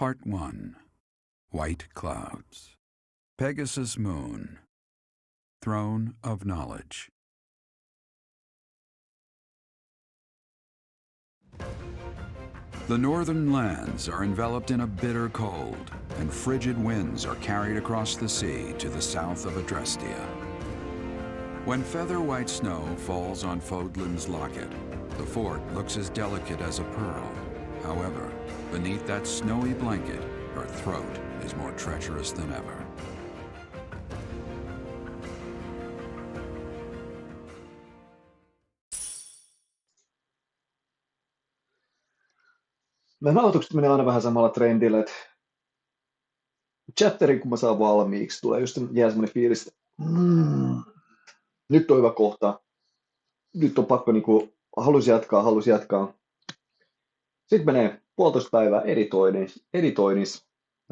Part 1. White Clouds. Pegasus Moon. Throne of Knowledge. The northern lands are enveloped in a bitter cold, and frigid winds are carried across the sea to the south of Adrestia. When feather-white snow falls on Fodlan's locket, the fort looks as delicate as a pearl. However, beneath that snowy blanket, her throat is more treacherous than ever. Nämä nauhoitukset menee aina vähän samalla trendillä, että chatterin kun mä saan valmiiksi, tulee just jää semmoinen fiilis, että nyt on hyvä kohta, nyt on pakko niinku, halus jatkaa. Sitten menee 1,5 päivää editoinnissa,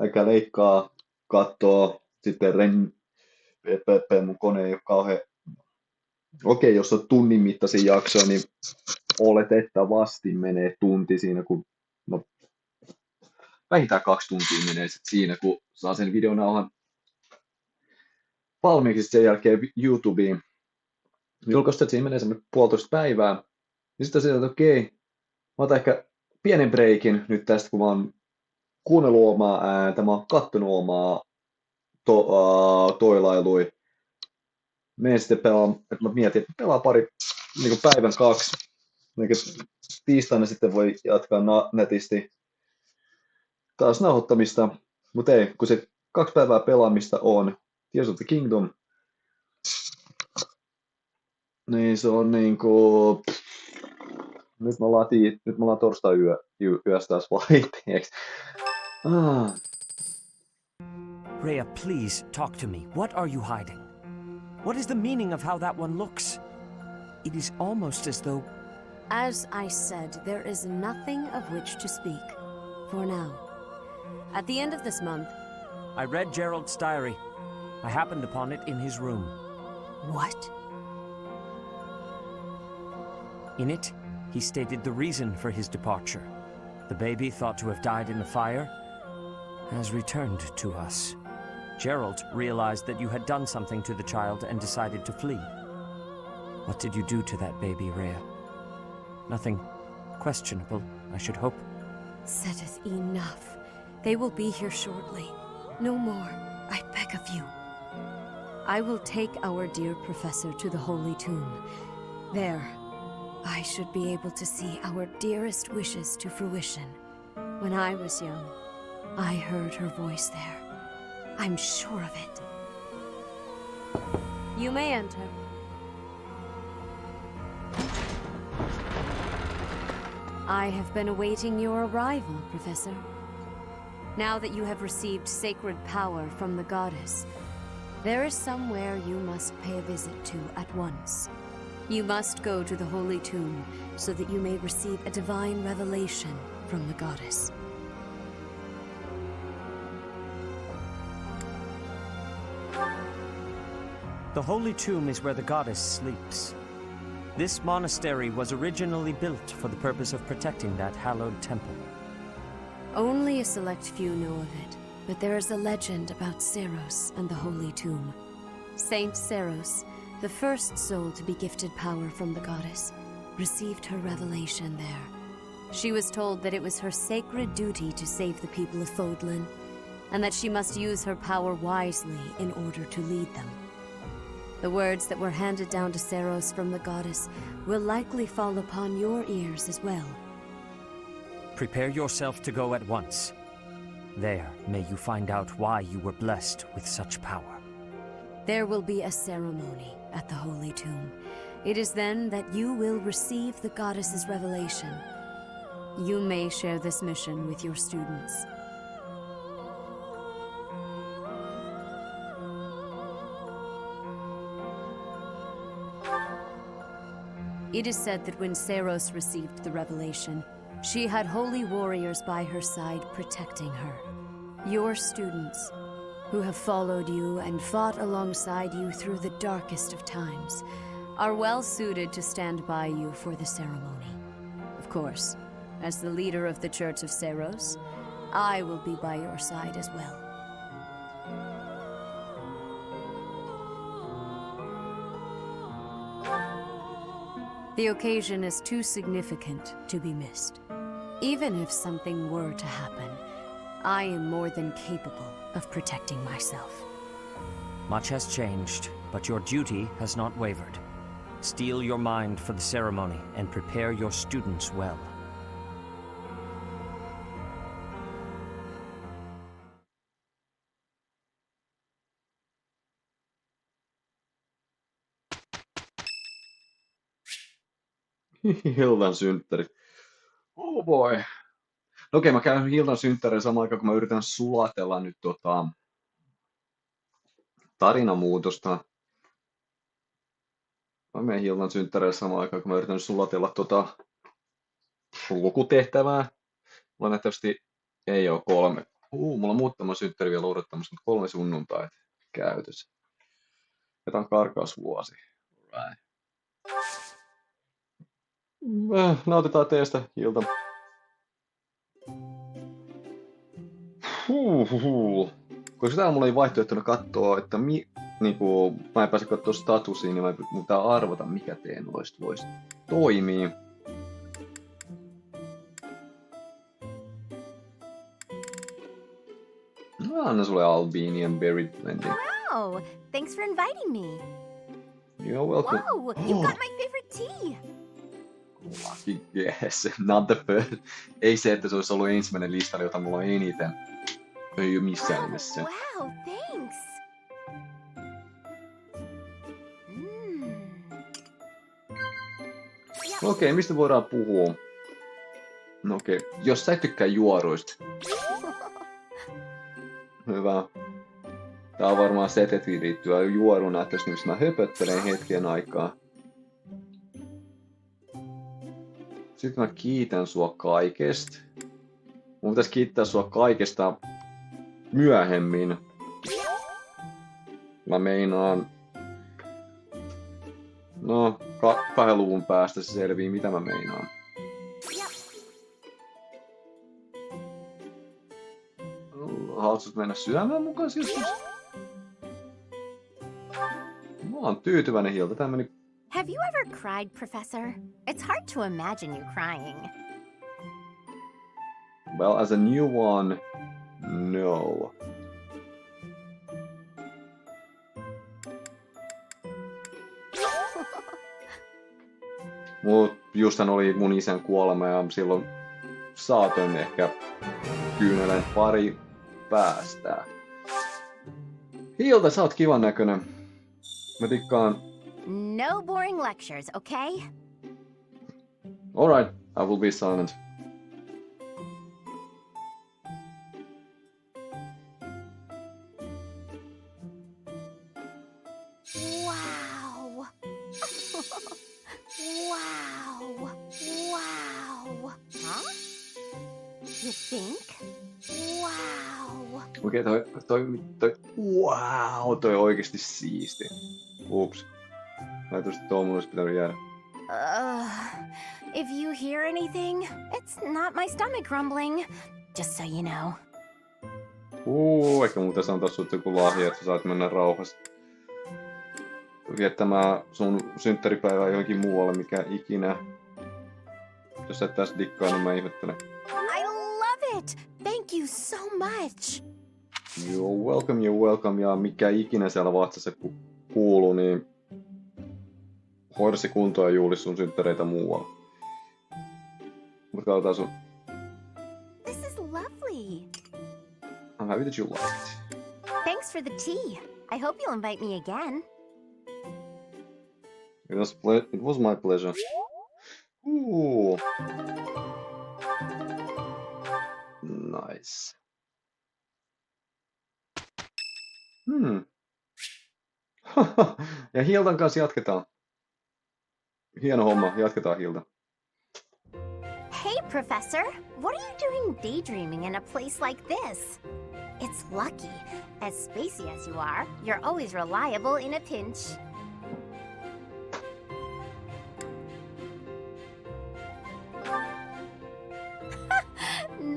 eikä leikkaa, kattoo, sitten mun kone ei ole kauhean, okei, jos on tunnin mittaisia jaksoja, niin oletettavasti menee tunti siinä, kun vähintään 2 tuntia menee siinä, kun saa sen videonauhan valmiiksi sen jälkeen YouTubeen. Julkaista, että siinä menee semmoinen 1,5 päivää. Niin sitten sieltä, että okei, mä otan ehkä pienen breikin nyt tästä, kun mä oon kuunnellut omaa ääntä, mä oon kattonut omaa toilailui. Menen sitten pelaamaan, että mä mietin, että pelaa pari niin kuin päivän 2. Eikä tiistaina sitten voi jatkaa netisti taas nauhoittamista, mutta ei, kun se 2 päivää pelaamista on Tears of the Kingdom, niin se on niinku, nyt me ollaan torstai yöstä taas vaihteeksi. Rhea, please talk to me. What are you hiding? What is the meaning of how that one looks? It is almost as though... As I said, there is nothing of which to speak, for now. At the end of this month... I read Gerald's diary. I happened upon it in his room. What? In it, he stated the reason for his departure. The baby, thought to have died in the fire, has returned to us. Gerald realized that you had done something to the child and decided to flee. What did you do to that baby, Rhea? Nothing questionable, I should hope. Saideth enough. They will be here shortly. No more, I beg of you. I will take our dear professor to the Holy Tomb. There, I should be able to see our dearest wishes to fruition. When I was young, I heard her voice there. I'm sure of it. You may enter. I have been awaiting your arrival, Professor. Now that you have received sacred power from the goddess, there is somewhere you must pay a visit to at once. You must go to the Holy Tomb so that you may receive a divine revelation from the goddess. The Holy Tomb is where the goddess sleeps. This monastery was originally built for the purpose of protecting that hallowed temple. Only a select few know of it, but there is a legend about Seiros and the Holy Tomb. Saint Seiros, the first soul to be gifted power from the goddess, received her revelation there. She was told that it was her sacred duty to save the people of Fodlan, and that she must use her power wisely in order to lead them. The words that were handed down to Seiros from the goddess will likely fall upon your ears as well. Prepare yourself to go at once. There, may you find out why you were blessed with such power. There will be a ceremony at the Holy Tomb. It is then that you will receive the goddess's revelation. You may share this mission with your students. It is said that when Seiros received the revelation, she had holy warriors by her side protecting her. Your students, who have followed you and fought alongside you through the darkest of times, are well suited to stand by you for the ceremony. Of course, as the leader of the Church of Seiros, I will be by your side as well. The occasion is too significant to be missed. Even if something were to happen, I am more than capable of protecting myself. Much has changed, but your duty has not wavered. Steel your mind for the ceremony and prepare your students well. Hildan synttärit. Oh boy. No okei, mä käyn Hildan synttäreillä samaan aikaan, kun mä yritän sulatella nyt tarinamuutosta. Mä menen Hildan synttäreillä samaan aikaan, kun mä yritän sulatella lukutehtävää. Mulla nähtävästi ei ole 3. Mulla on muutama synttäri vielä odottamassa, mutta 3 sunnuntaita käytössä. Ja tää on karkausvuosi. Right. Nautitaan teestä, Hildan. Koska täällä mulla ei vaihtoehtona katsoa, että niinku, mä en pääse katsoa statusia, niin mun pitää arvata, mikä teen noista voisi toimia. Mä annan sulle Albanian Berry Blending. Wow, thanks for inviting me. You're welcome. Whoa, you've got my favorite tea. Lucky guess, not the first. Ei se, että se olisi ollut ensimmäinen listalla, jota mulla on eniten. Ei ole missään nimessä. Wow, thanks. Okei, mistä voidaan puhua? No okei, jos sä et tykkää juoruista. Hyvä. Tää on varmaan setetiin liittyvä juoru näyttäisi, missä mä höpöttelen hetken aikaa. Sitten mä kiitän sua kaikesta. Mun pitäisi kiittää sua kaikesta myöhemmin. Mä meinaan... No, 2 luvun päästä se selvii, mitä mä meinaan. Haluatko mennä syömään mukaan joskus? Mä oon tyytyväinen, Hilda. Tää meni... Have you ever cried, Professor? It's hard to imagine you crying. Well, as a new one, no. Mut justhan oli mun isän kuolema ja silloin saatoin ehkä kyynelen pari päästää. Hilda, sä oot kivan näköinen. Mä tikkaan. No boring lectures, okay? Alright, I will be silent. Wow. Wow. Wow. Huh? You think? Wow. Okei, toi oikeesti siisti. Ups. Ajatusti tuo mun olisi pitänyt jäädä. If you hear anything, it's not my stomach grumbling. Just so you know. Ehkä mun pitäisi antaa sut joku lahja, että sä saat mennä rauhassa viettämään sun synttäripäivää johonkin muualle, mikä ikinä. Jos sä et tässä dikkaa, niin mä ihmettelen. I love it! Thank you so much! You're welcome, ja mikä ikinä siellä vatsassa kuuluu, niin hoida se kuntoon ja juhli sun synttäreitä muualla. Mut katsotaan sun. This is lovely! I'm happy that you liked it. Thanks for the tea. I hope you'll invite me again. It was my pleasure. Ooh. Nice. Ja Hildan kanssa jatketaan. Hieno homma, jatketaan Hilda. Hey, Professor! What are you doing daydreaming in a place like this? It's lucky. As spacey as you are, you're always reliable in a pinch.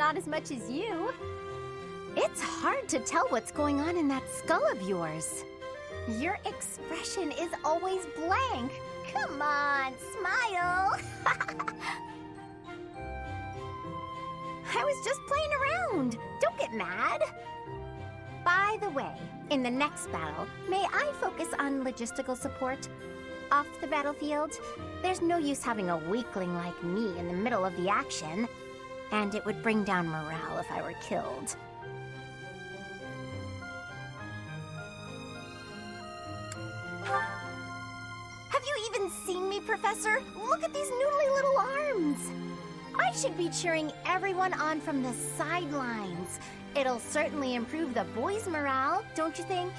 not as much as you. It's hard to tell what's going on in that skull of yours. Your expression is always blank. Come on, smile. I was just playing around. Don't get mad. By the way, in the next battle, may I focus on logistical support? Off the battlefield, there's no use having a weakling like me in the middle of the action, and it would bring down morale if I were killed. Have you even seen me, Professor? Look at these noodly little arms! I should be cheering everyone on from the sidelines. It'll certainly improve the boys' morale, don't you think?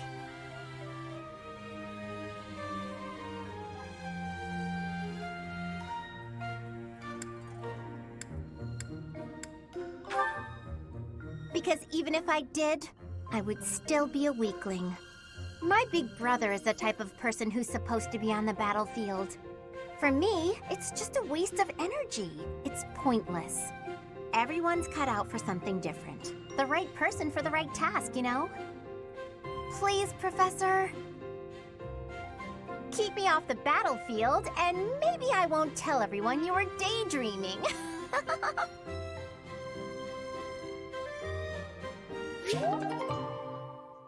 Because even if I did, I would still be a weakling. My big brother is the type of person who's supposed to be on the battlefield. For me, it's just a waste of energy. It's pointless. Everyone's cut out for something different. The right person for the right task, you know? Please, Professor. Keep me off the battlefield, and maybe I won't tell everyone you were daydreaming.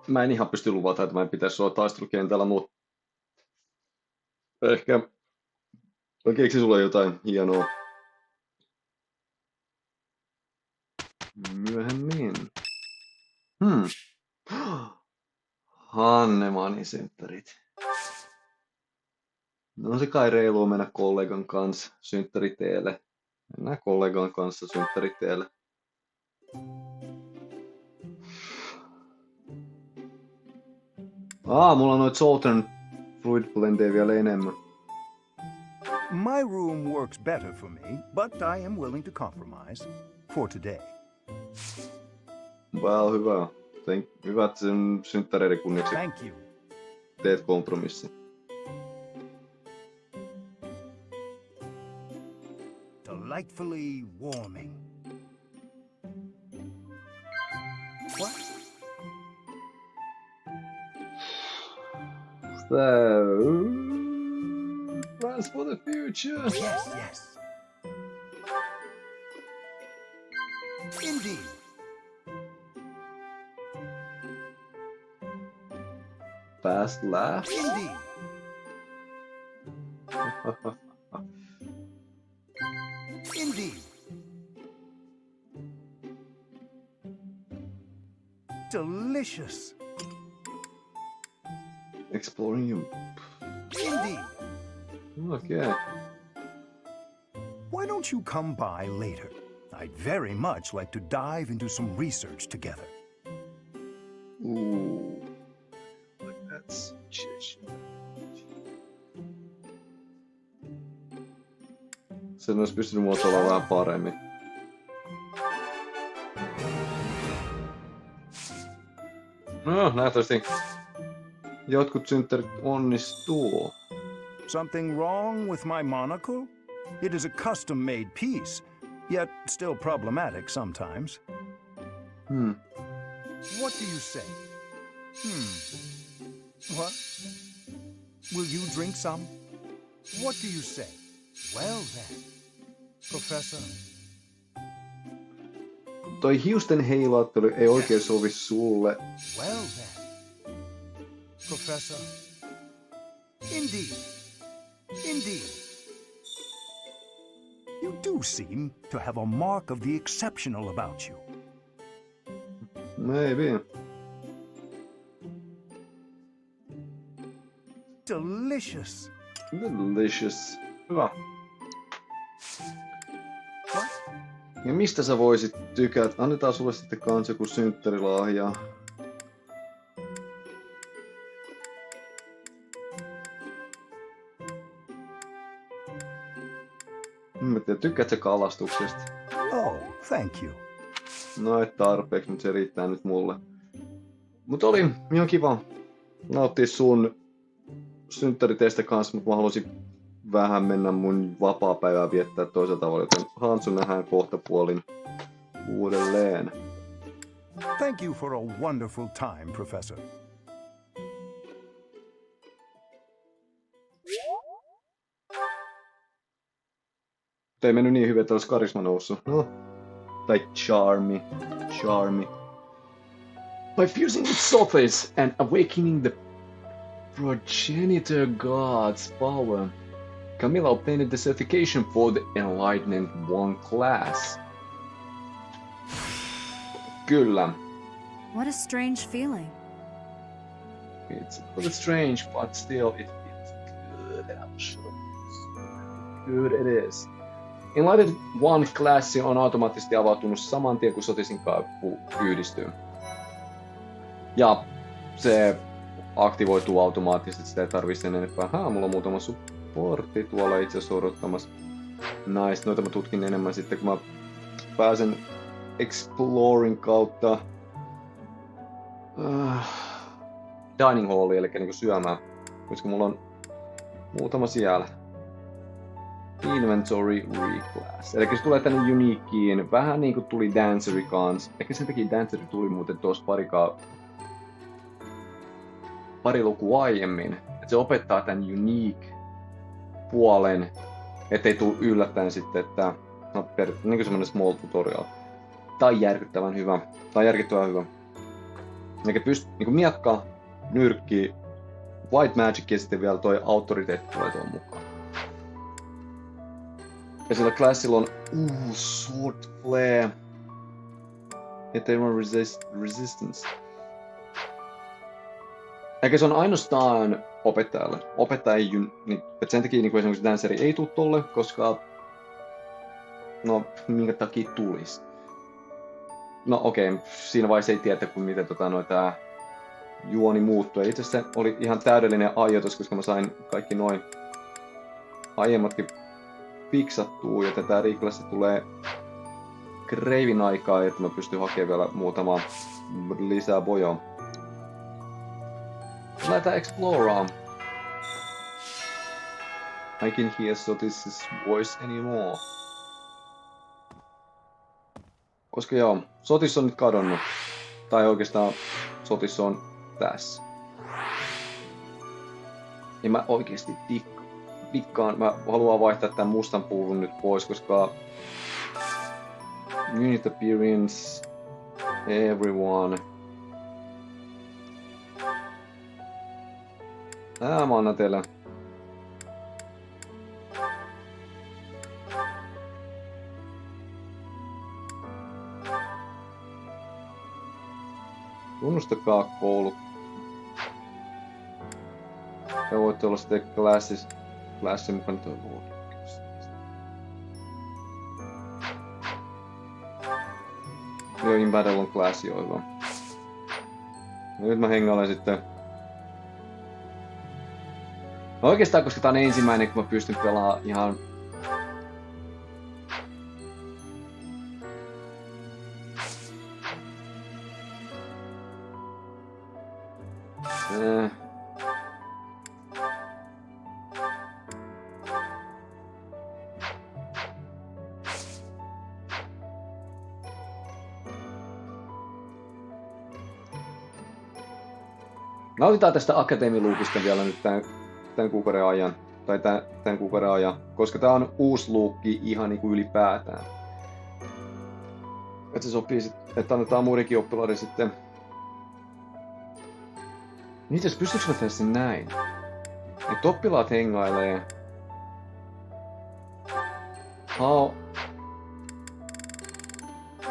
Mä en ihan pysty luvata, että mä en pitäisi olla taistelukentällä, mutta ehkä mä keksin sulle jotain hienoa myöhemmin. Hannemanin synttärit. No se kai reilua mennä kollegan kanssa synttäriteelle. Mennään kollegan kanssa synttäriteelle. Mulla on noit Southern Fluid Blendeja vielä enemmän. My room works better for me, but I am willing to compromise for today. Well, hyvä. Hyvät sen synttäreiden kunniaksi. Thank you. Teet kompromissi. Delightfully warming. What? So, plans for the future. Yes, yes. Indeed. Fast laugh. Indeed. Indeed. Delicious. Exploring you. Indeed. Okay. Why don't you come by later? I'd very much like to dive into some research together. Ooh. Like that suggestion. Sen olisi pystynyt muotoilemaan vähän paremmin. No, nähtävästi jotkut synttärit onnistuu. Something wrong with my monocle? It is a custom-made piece, yet still problematic sometimes. What do you say? What? Will you drink some? What do you say? Well then, Professor. Toi hiusten heilauttelu ei oikein sovi sulle. Well then, Professor. Indeed. Indeed. You do seem to have a mark of the exceptional about you. Maybe. Delicious. Delicious. Hyvä. Ja mistä sä voisit tykätä? Annetaan sulle sitten kans joku synttärilahja. Mä tiedän, tykkäät sä kalastuksesta? Oh, thank you. No et tarpeeksi, mutta se riittää nyt mulle. Mut oli ihan kiva nauttia sun synttäriteistä kanssa, mutta mä haluaisin vähän mennä mun vapaa-päivää viettää toisella tavalla, joten Hansu nähdään kohta puolin. uudelleen. Thank you for a wonderful time, Professor. Ei mennyt niin hyvin, että olisi karisma noussut. No. Tai charmi. By fusing with Sothis and awakening the progenitor god's power, Camilla obtained the certification for the Enlightened One class. Kyllä. What a strange feeling. It's a little strange, but still it feels good. I'm sure it's good it is. Enlightened One-klassi on automaattisesti avautunut saman tien, kun Sothisin kauppu yhdistyy. Ja se aktivoituu automaattisesti, sitä ei tarvitse sen enempää. Mulla on muutama supportti tuolla itse asiassa odottamassa. Nice, noita mä tutkin enemmän sitten, kun mä pääsen Exploring kautta Dining Halliin, eli niinku syömään. Koska mulla on muutama siellä. Inventory Reclass. Eli se tulee tänne Uniqueen, vähän niinku tuli Dancery kans. Ehkä sen takia Dancery tuli muuten tuossa pari lukua aiemmin. Et se opettaa tän Unique-puolen, ettei tuu yllättäen sitten, että no niinku semmonen small tutorial. Tää on järkyttävän hyvä. Eli niinku miekka, nyrkki, White Magic ja sitten vielä toi autoriteetti tulee tuon mukaan. Ja sillä classilla on Sword Flare. Eternal Resistance. Eikä se on ainoastaan opettajalle. Opettaja ei niin, sen takia niin esimerkiksi Danceri ei tuu tolle, koska no minkä takia tulis. No okei, siinä vaiheessa ei tiedä, kun miten tää juoni muuttui. Itse asiassa se oli ihan täydellinen ajoitus, koska mä sain kaikki noin aiemmatkin fiksattuu, joten tää Reclass tulee kreivin aikaa, että mä pystyn hakemaan vielä muutama lisää bojoa. Lähdetään exploraa. I can hear Sothis's voice anymore. Koska joo, Sothis on nyt kadonnut. Tai oikeastaan Sothis on tässä. Ja mä oikeesti dikkaan. Mä haluan vaihtaa tän mustan pullon nyt pois, koska unit appearance, everyone. Mä annan teille. Tunnustakaa koulu. Ja voitte olla sitten klassin mukana toi luokin. Joo, in battle on klassi oiva. Nyt mä hengailen sitten. No oikeastaan, koska tää on ensimmäinen, kun mä pystyn pelaamaan ihan nautitaan tästä akatemiluukista vielä nyt tämän kuukauden ajan. Tai tämän kuukauden ajan. Koska tää on uusi luukki ihan niinku ylipäätään. Että se sopii sit, että annetaan muidenkin oppilaiden sitten. Itse asiassa pystyykö mä tehdä sen näin? Että oppilaat hengailee.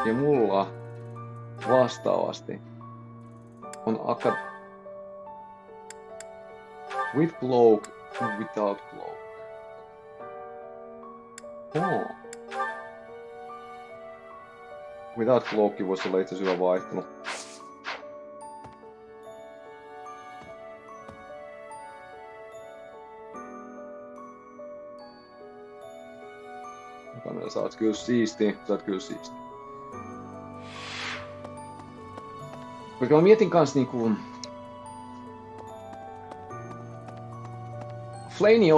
Ja mulla vastaavasti on with cloak and without cloak. Without cloak voisi olla itse asiassa hyvä vaihtelu. Sä oot kyllä siisti. Koska mä mietin kans niinku Flaini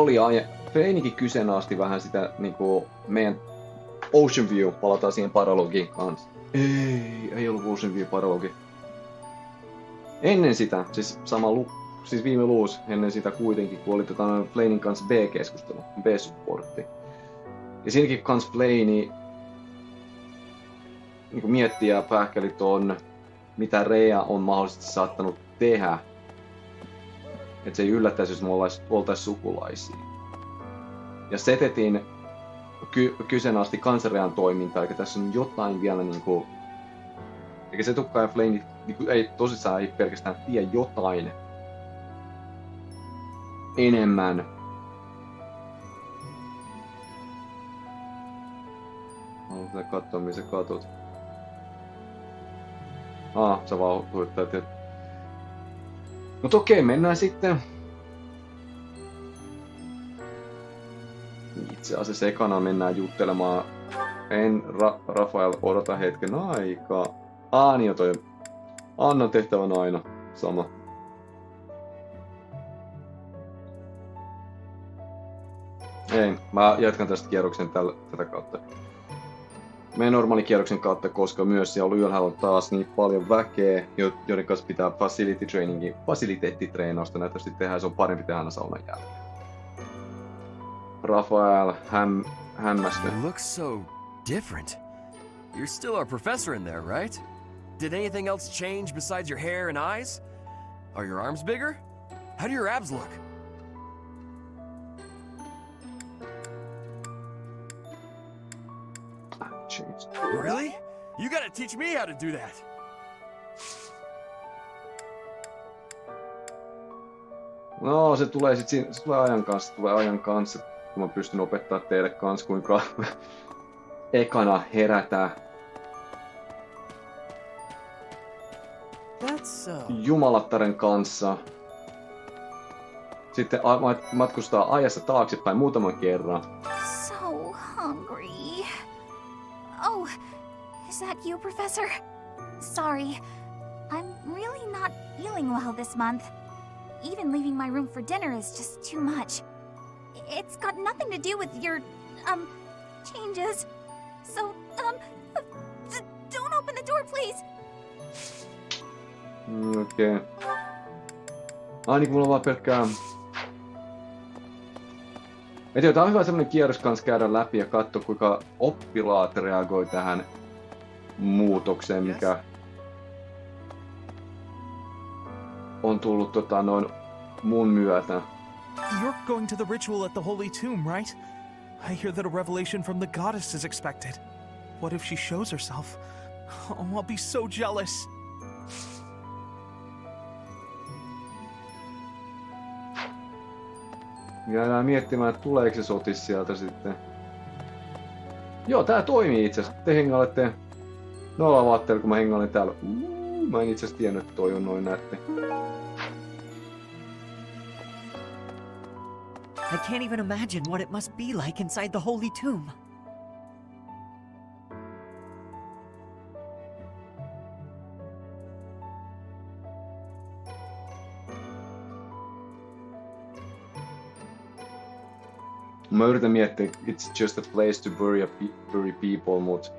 Flainikin kyseenalaisti vähän sitä niinku meidän Ocean View, palataan siihen paralogiin kanssa. Ei ollut Ocean View paralogi. Ennen sitä, siis viime luus, ennen sitä kuitenkin, kun oli Flainin kanssa B-keskustelu, B-supportti. Ja siinäkin kans Flaini niin miettii ja pähkäli ton, mitä Rhea on mahdollisesti saattanut tehdä. Että se ei yllättäisi, jos me oltais sukulaisia. Ja setettiin kyseenalaisesti kansanrean toimintaa, eli tässä on jotain vielä niinku... Eikä se tukkaa ja Flaini niinku, ei tosissaan ei pelkästään tiedä jotain enemmän. Haluan katsoa, missä katut. Sä vaan huittaa, Mut okei, mennään sitten. Itse asiassa ekana mennään juttelemaan. Rafael, odota hetken aikaa. Niin toi Annan tehtävän aina sama. Ei, mä jatkan tästä kierroksen tätä kautta. Menen normaali kierroksen kautta, koska myös siellä ylhäällä on taas niin paljon väkeä, joiden kanssa pitää fasiliteettitreenausta näyttävästi tehdä, se on parempi tehdä saunan jälkeen. Rafael, hämmästä. You look so different. You're still our professor in there, right? Did anything else change besides your hair and eyes? Are your arms bigger? How do your abs look? Really? You gotta teach me how to do that. No, se tulee ajan kanssa, kun mä pystyn opettaa teille kans kuinka ekana herätä jumalataren kanssa. Sitten matkustaa ajassa taaksepäin muutaman kerran. So hungry. Oh, is that you, Professor? Sorry, I'm really not feeling well this month. Even leaving my room for dinner is just too much. It's got nothing to do with your, changes. So, don't open the door, please. Okei. Niin mulla on vaan pelkkää... Tää on hyvä semmonen kierros kans käydä läpi ja katsoa kuinka oppilaat reagoi tähän muutokseen, mikä on tullut mun myötä. You're going to the ritual at the Holy Tomb, right? I hear that a revelation from the goddess is expected. What if she shows herself? Oh, I'll be so jealous. Jäädään miettimään, että tuleeko se Sotis sieltä sitten. Joo, tää toimii itse asiassa. Te hengailette noilla vaatteilla, kun mä hengailen täällä. Mä en itse asiassa tiennyt, että toi on noin nätti. I can't even imagine what it must be like inside the Holy Tomb. Mä yritän miettiä, it's just a place to bury people, mut...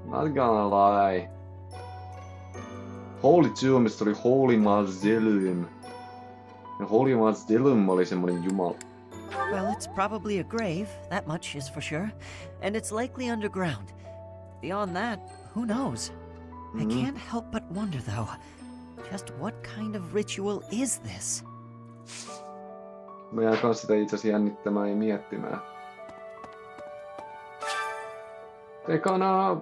Not gonna lie. Holy Tombista oli Holy Mausoleum. Ja Holy Mausoleum oli semmonen jumala. Well, it's probably a grave, that much is for sure. And it's likely underground. Beyond that, who knows? I can't help but wonder, though, just what kind of ritual is this? Mä jään kans sitä itse asiassa jännittämään ja miettimään. Ekana...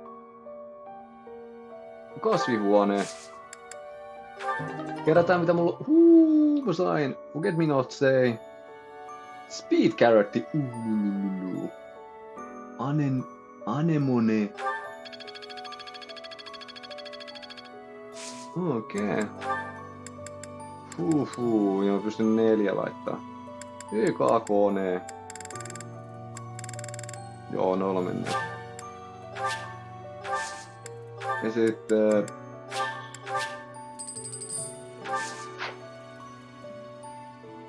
kasvihuone. Kerätään mitä mulla... mä sain. Forget me not say. Speed carrotti. Hannemanin. Okei. Ja mä pystyn 4 laittaa. YKKN. Joo, 0 mennään. Ja sitten...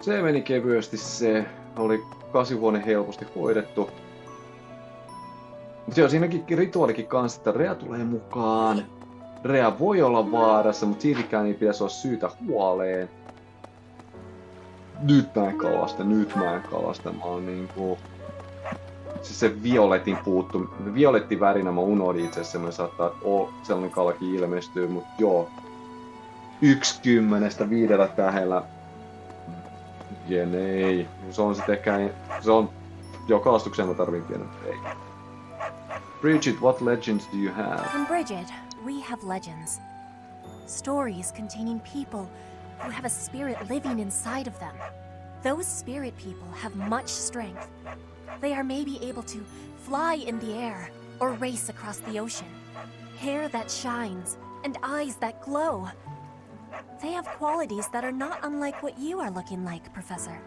Se meni kevyesti, se oli kasvihuone helposti hoidettu. Mutta joo, siinäkin rituaalikin kanssa, että Rhea tulee mukaan. Rhea voi olla vaarassa, mutta siltikään ei pitäisi olla syytä huoleen. Nyt mä en kalasta. Mä oon niinku... Siis se violetin puuttu. Violetti värinä mä unohdin itse asiassa, semmoinen saattaa, että sellainen kalakin ilmestyy, mutta joo. 1/10 5 tähdellä. Jenei. Se on sit ehkä... Se on... Joo, kalastukseen mä tarvin pienen reikin. Bridget, what legends do you have? In Bridget, we have legends. Stories containing people who have a spirit living inside of them. Those spirit people have much strength. They are maybe able to fly in the air or race across the ocean. Hair that shines and eyes that glow. They have qualities that are not unlike what you are looking like, Professor.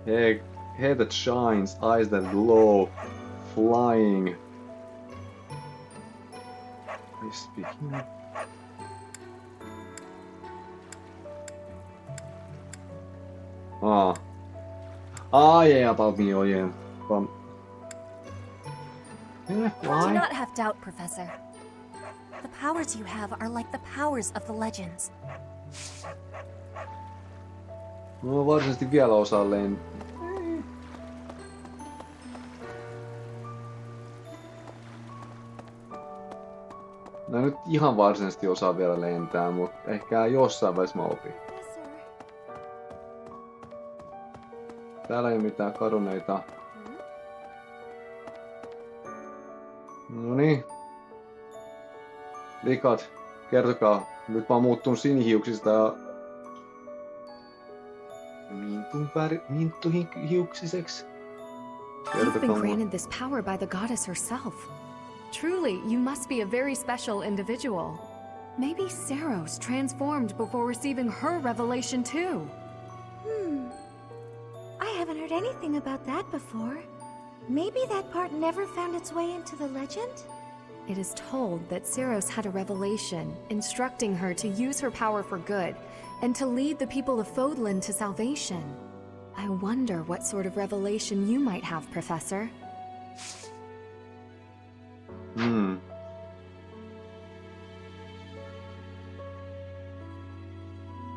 Hair that shines, eyes that glow, flying. I speaking. Yeah, about me, oh yeah. Can I fly? Do not have doubt, Professor. The powers you have are like the powers of the legends. No varsinaisesti vielä osaa No nyt ihan varsinaisesti osaa vielä lentää, mutta ehkä jossain vaiheessa mä opin. Täällä ei ole mitään kadonneita. Noniin. Likat, kertokaa. Nyt mä oon muuttunut sinihiuksista ja... Minttuhiuksiseksi. You've been granted this power by the goddess herself. Truly, you must be a very special individual. Maybe Seiros transformed before receiving her revelation too. I haven't heard anything about that before. Maybe that part never found its way into the legend? It is told that Seiros had a revelation, instructing her to use her power for good, and to lead the people of Fodlan to salvation. I wonder what sort of revelation you might have, Professor.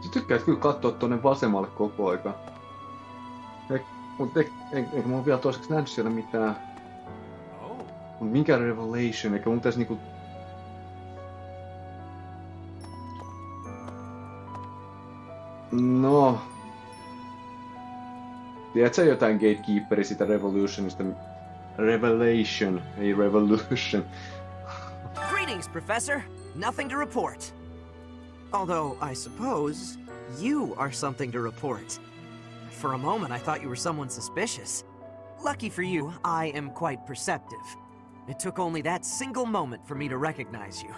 Sä tykkäät kyllä katsoa tonne vasemmalle koko aika. Eikä mä oon vielä toiseksi nähnyt siellä mitään. Minkä revelation, eikä mun pitäisi niinku... No... Tiedät sä jotain Gatekeeperi sitä Revolutionista? Revelation, ei Revolution. Greetings, Professor. Nothing to report. Although, I suppose, you are something to report. For a moment, I thought you were someone suspicious. Lucky for you, I am quite perceptive. It took only that single moment for me to recognize you.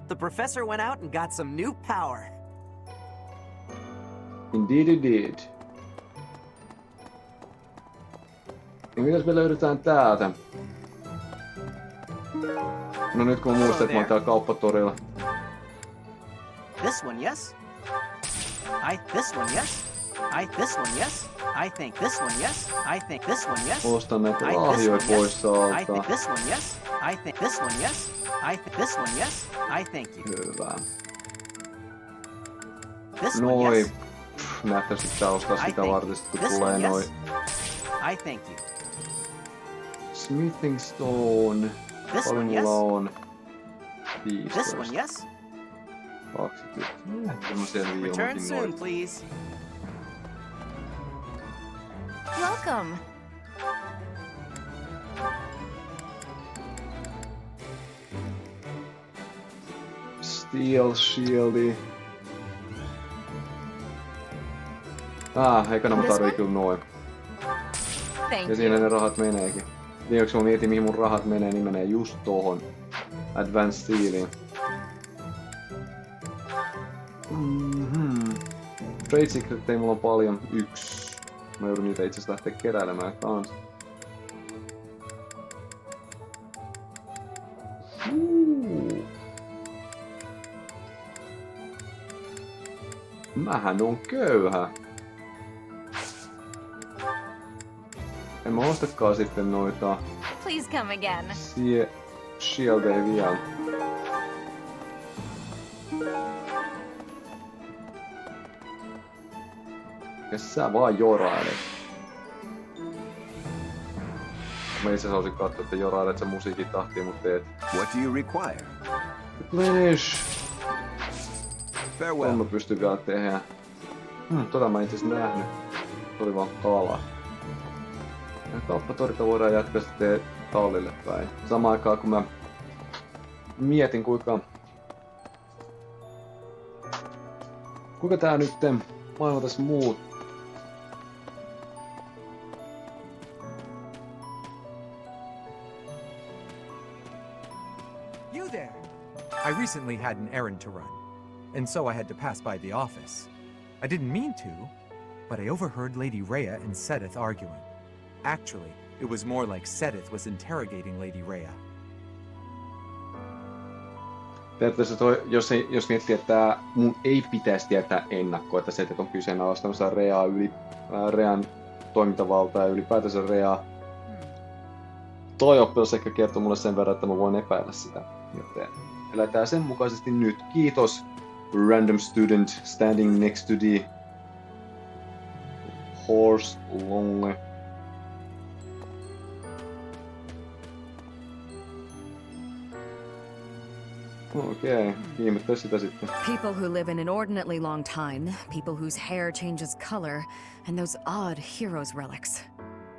The professor went out and got some new power. Indeed he did. Ja mitäs me löydetään täältä? No nyt kun muistat, että mä oon täällä kauppatorilla. This one, yes? This one, yes? This one, yes? I think this one, yes? I think this one, yes? Ostan näitä lahjoja pois I think saalta. this one, yes? I think this one, yes? I think this one, yes? I thank you. Hyvä. This one, Noi. yes? Näyttäisi pitää ostaa sitä varten, sit kun This tulee one, noi. yes? I thank you. Smithing Stone. This Paljon one, yes? mulla on? This one, 15. yes? 20. Semmosia Return ilmakin soon, noita. please. Welcome. Steel Shieldi. Ekana mä tarvii kyllä noin. Thank Ja siinä you. ne rahat meneekin. Niin jos mä mietin mihin mun rahat menee, niin menee just tohon. Advanced Steeliin. Trade Secretteja mulla on paljon. 1. Mä joudun niitä itse asiassa lähteä keräilemään kans. Mähän on köyhä. en mä ostakaan sitten noita Please come again. shieldeja vielä. Ja sä vaan jorailet. Mä itse olisin katsoa, että jorailet sen musiikin tahtiin, mutta teet. What do you require? Replenish. Farewell. Mä pystyn vielä tehdä. Tota mä itse asiassa nähnyt. Se oli vaan kala. Ja kauppatorita voidaan jatkaa sitten tallille päin. Samaan aikaan kun mä mietin kuinka tää nyt maailma tässä muut. You there! I recently had an errand to run, and so I had to pass by the office. I didn't mean to, but I overheard Lady Rhea and Sethith arguing. Actually, it was more like Sethith was interrogating Lady Rhea. Periaatteessa jos miettii, että mun ei pitäisi tietää ennakkoa, että Sethith on kyseenalaistamassa Rhean toimintavaltaa ja ylipäätänsä Rhea. Toi oppilas ehkä kertoo mulle sen verran, että mä voin epäillä sitä. Joten eletään sen mukaisesti nyt. Kiitos, random student standing next to the horse longe. Okei, ihmettää sitä sitten. People who live an inordinately long time, people whose hair changes color, and those odd heroes' relics.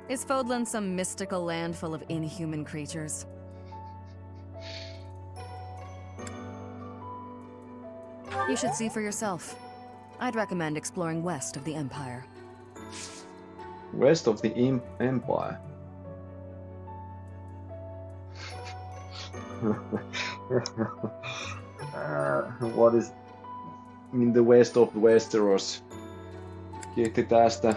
Is Fodlan some mystical land full of inhuman creatures? You should see for yourself. I'd recommend exploring west of the Empire. West of the Empire? What is in the west of Westeros? Kiitti tästä.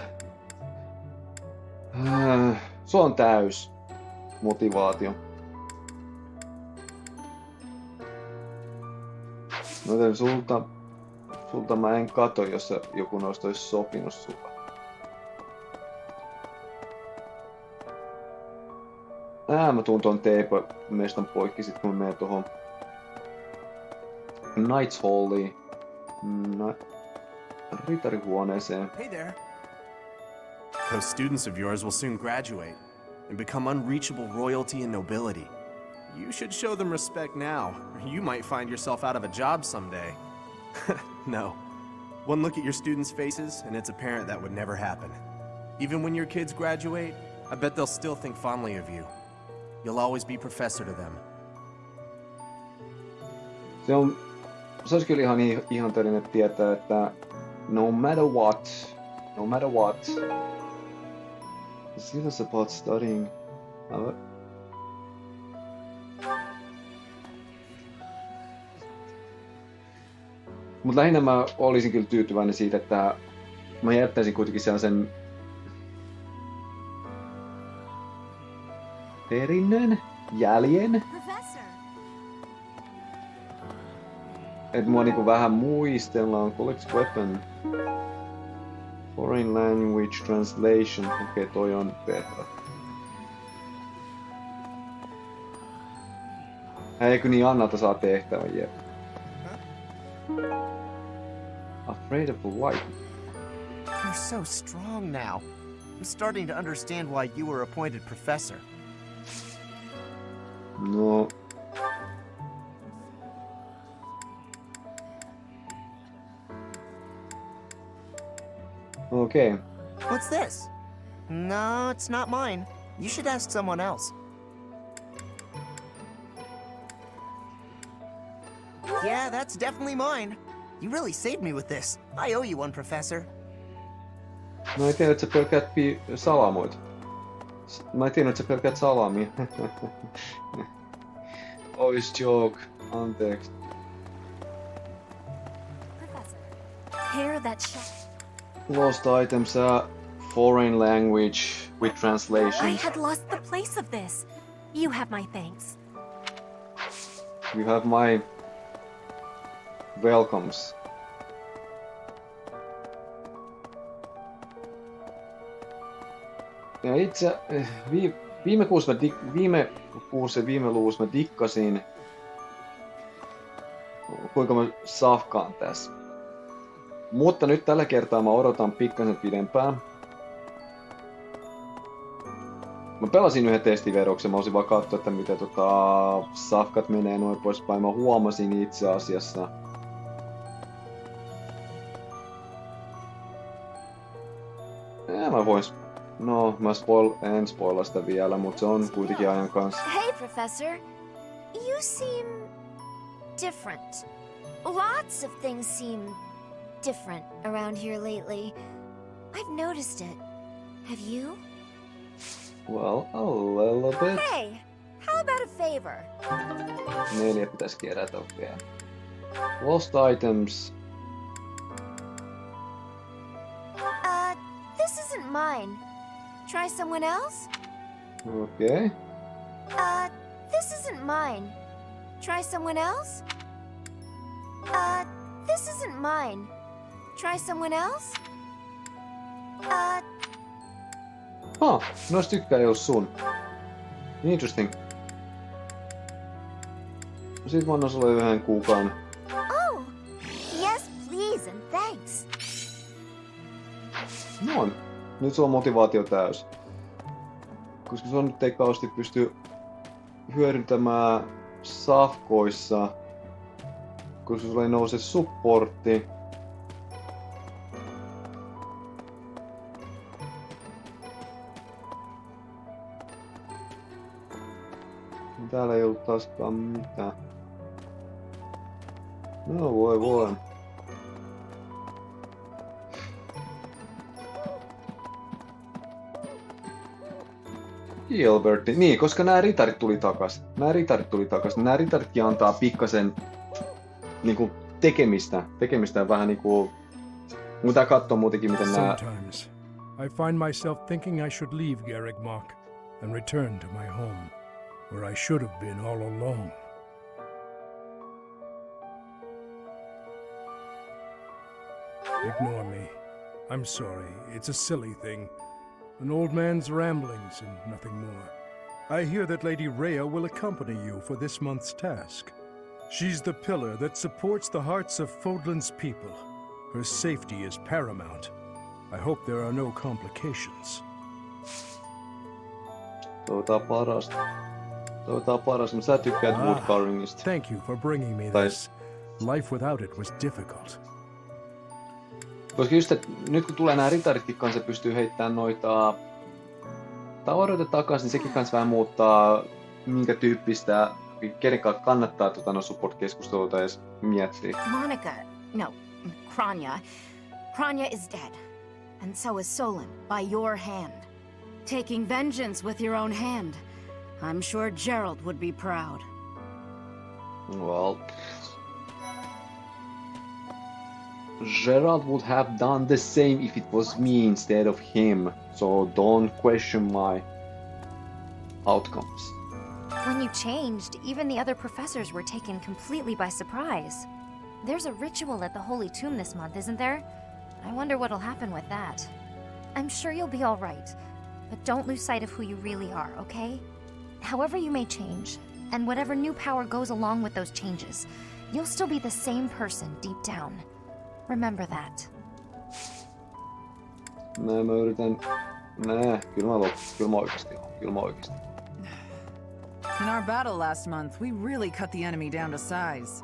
Se on täys motivaatio. No sulta mä en kato, jos joku noista olisi sopinut sulla. Mä tuun ton teepamestan poikki sit kun mä menen tohon Knights Halliin. Ritarihuoneeseen. Hey there. Those students of yours will soon graduate and become unreachable royalty and nobility. You should show them respect now, or you might find yourself out of a job someday. No. One look at your students' faces, and it's apparent that would never happen. Even when your kids graduate, I bet they'll still think fondly of you. You'll always be professor to them. Se olisi kyllä ihan ihanteellinen tietää, että no matter what, it's just about studying. Mutta lähinnä mä olisin kyllä tyytyväinen siitä, että mä jättäisin kuitenkin sellaisen perinnön, jäljen. Et mua niinku vähän muistellaan. Collect weapon. Foreign language translation. Okei, toi on Petra. Eikö niin Annalta saa tehtävän, jep. Afraid of a white. You're so strong now. I'm starting to understand why you were appointed professor. No. Okay. What's this? No, it's not mine. You should ask someone else. Yeah, that's definitely mine. You really saved me with this. I owe you one, Professor. Mä en tiedä, että sä pelkäät salamoit. Mä en tiedä, että sä pelkäät salamia. Always joke. Anteeksi. Hair that Lost items, foreign language with translation. I had lost the place of this. You have my thanks. You have my welcomes. Ja itse viime luvussa mä dikkasin, kuinka mä safkaan tässä. Mutta nyt tällä kertaa mä odotan pikkasen pidempään. Mä pelasin yhden testiveroksen, mä olisin vaan katsoa, että miten safkat menee noin poispäin. Mä huomasin itse asiassa. Mä vois. No, mä en spoila sitä vielä, mutta se on kuitenkin ajan kanssa. Hey, Professor. You seem different. Lots of things seem different around here lately. I've noticed it. Have you? Well, a little bit. Hey, how about a favor? 4 pitäisi kerätä vielä. Lost items. This isn't mine. Try someone else? Okay. This isn't mine. Try someone else? This isn't mine. Try someone else? Noista tykkää ei oo sun. Interesting. Sit mä annan sulle yhden kuukaan. Oh, yes please and thanks. Noin. Nyt sulla on motivaatio täys. Koska sua nyt ei kauheasti pysty hyödyntämään safkoissa. Koska sulla ei nouse supportti. Täällä ei ollut taaskaan mitään. No voi. Gilbertti. Niin, koska nämä ritarit tuli takas. Nämä ritaritkin antaa pikkasen niinku tekemistä vähän niinku. Mun tää kattoo muutenkin miten nää. Sometimes I find myself thinking I should leave Garreg Mach and return to my home, where I should have been all along. Ignore me. I'm sorry. It's a silly thing. An old man's ramblings and nothing more. I hear that Lady Rhea will accompany you for this month's task. She's the pillar that supports the hearts of Fodlan's people. Her safety is paramount. I hope there are no complications. Toivotaan parasta. Sä tykkäät woodcarvingista. Thank you for bringing me this. Life without it was difficult. Koska just, että nyt kun tulee nämä ritaritkin kanssa, pystyy heittämään noita tavaroita takaisin, niin sekin kanssa vähän muuttaa, minkä tyyppistä, kenen kanssa kannattaa support-keskustelua edes miettiä. Kranya is dead, and so is Solon, by your hand. Taking vengeance with your own hand. I'm sure Gerald would be proud. Well, Gerald would have done the same if it was me instead of him, so don't question my outcomes. When you changed, even the other professors were taken completely by surprise. There's a ritual at the Holy Tomb this month, isn't there? I wonder what'll happen with that. I'm sure you'll be all right, but don't lose sight of who you really are, okay? However you may change, and whatever new power goes along with those changes, you'll still be the same person deep down. Remember that. Mä yritän. Kyllä mä oikeesti. In our battle last month, we really cut the enemy down to size.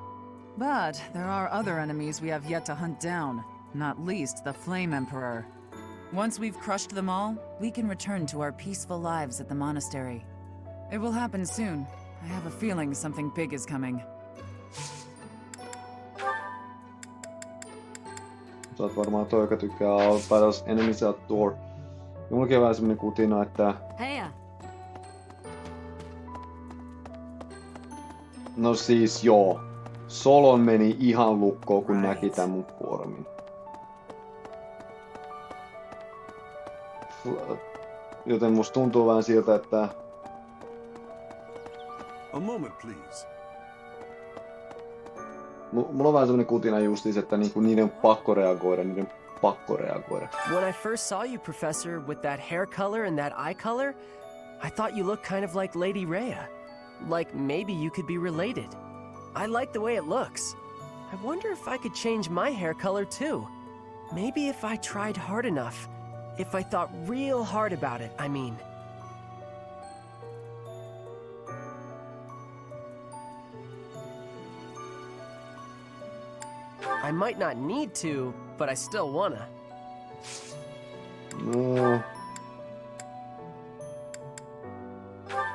But there are other enemies we have yet to hunt down, not least the Flame Emperor. Once we've crushed them all, we can return to our peaceful lives at the monastery. It will happen soon. I have a feeling something big is coming. Sä oot varmaan toi, joka tykkää Battles Enemies at Door. Mullakin on vähän semmonen kutina, että... Heja! No siis joo. Solon meni ihan lukkoon, kun näki tän mun formin. Joten musta tuntuu vähän siltä, että... A moment, please. Mulla on vähän semmonen kutina justiis, että niinku niiden on pakko reagoida, niiden pakko reagoida. When I first saw you, Professor, with that hair color and that eye color, I thought you looked kind of like Lady Rhea. Like maybe you could be related. I like the way it looks. I wonder if I could change my hair color too. Maybe if I tried hard enough. If I thought real hard about it, I mean. I might not need to, but I still wanna. No.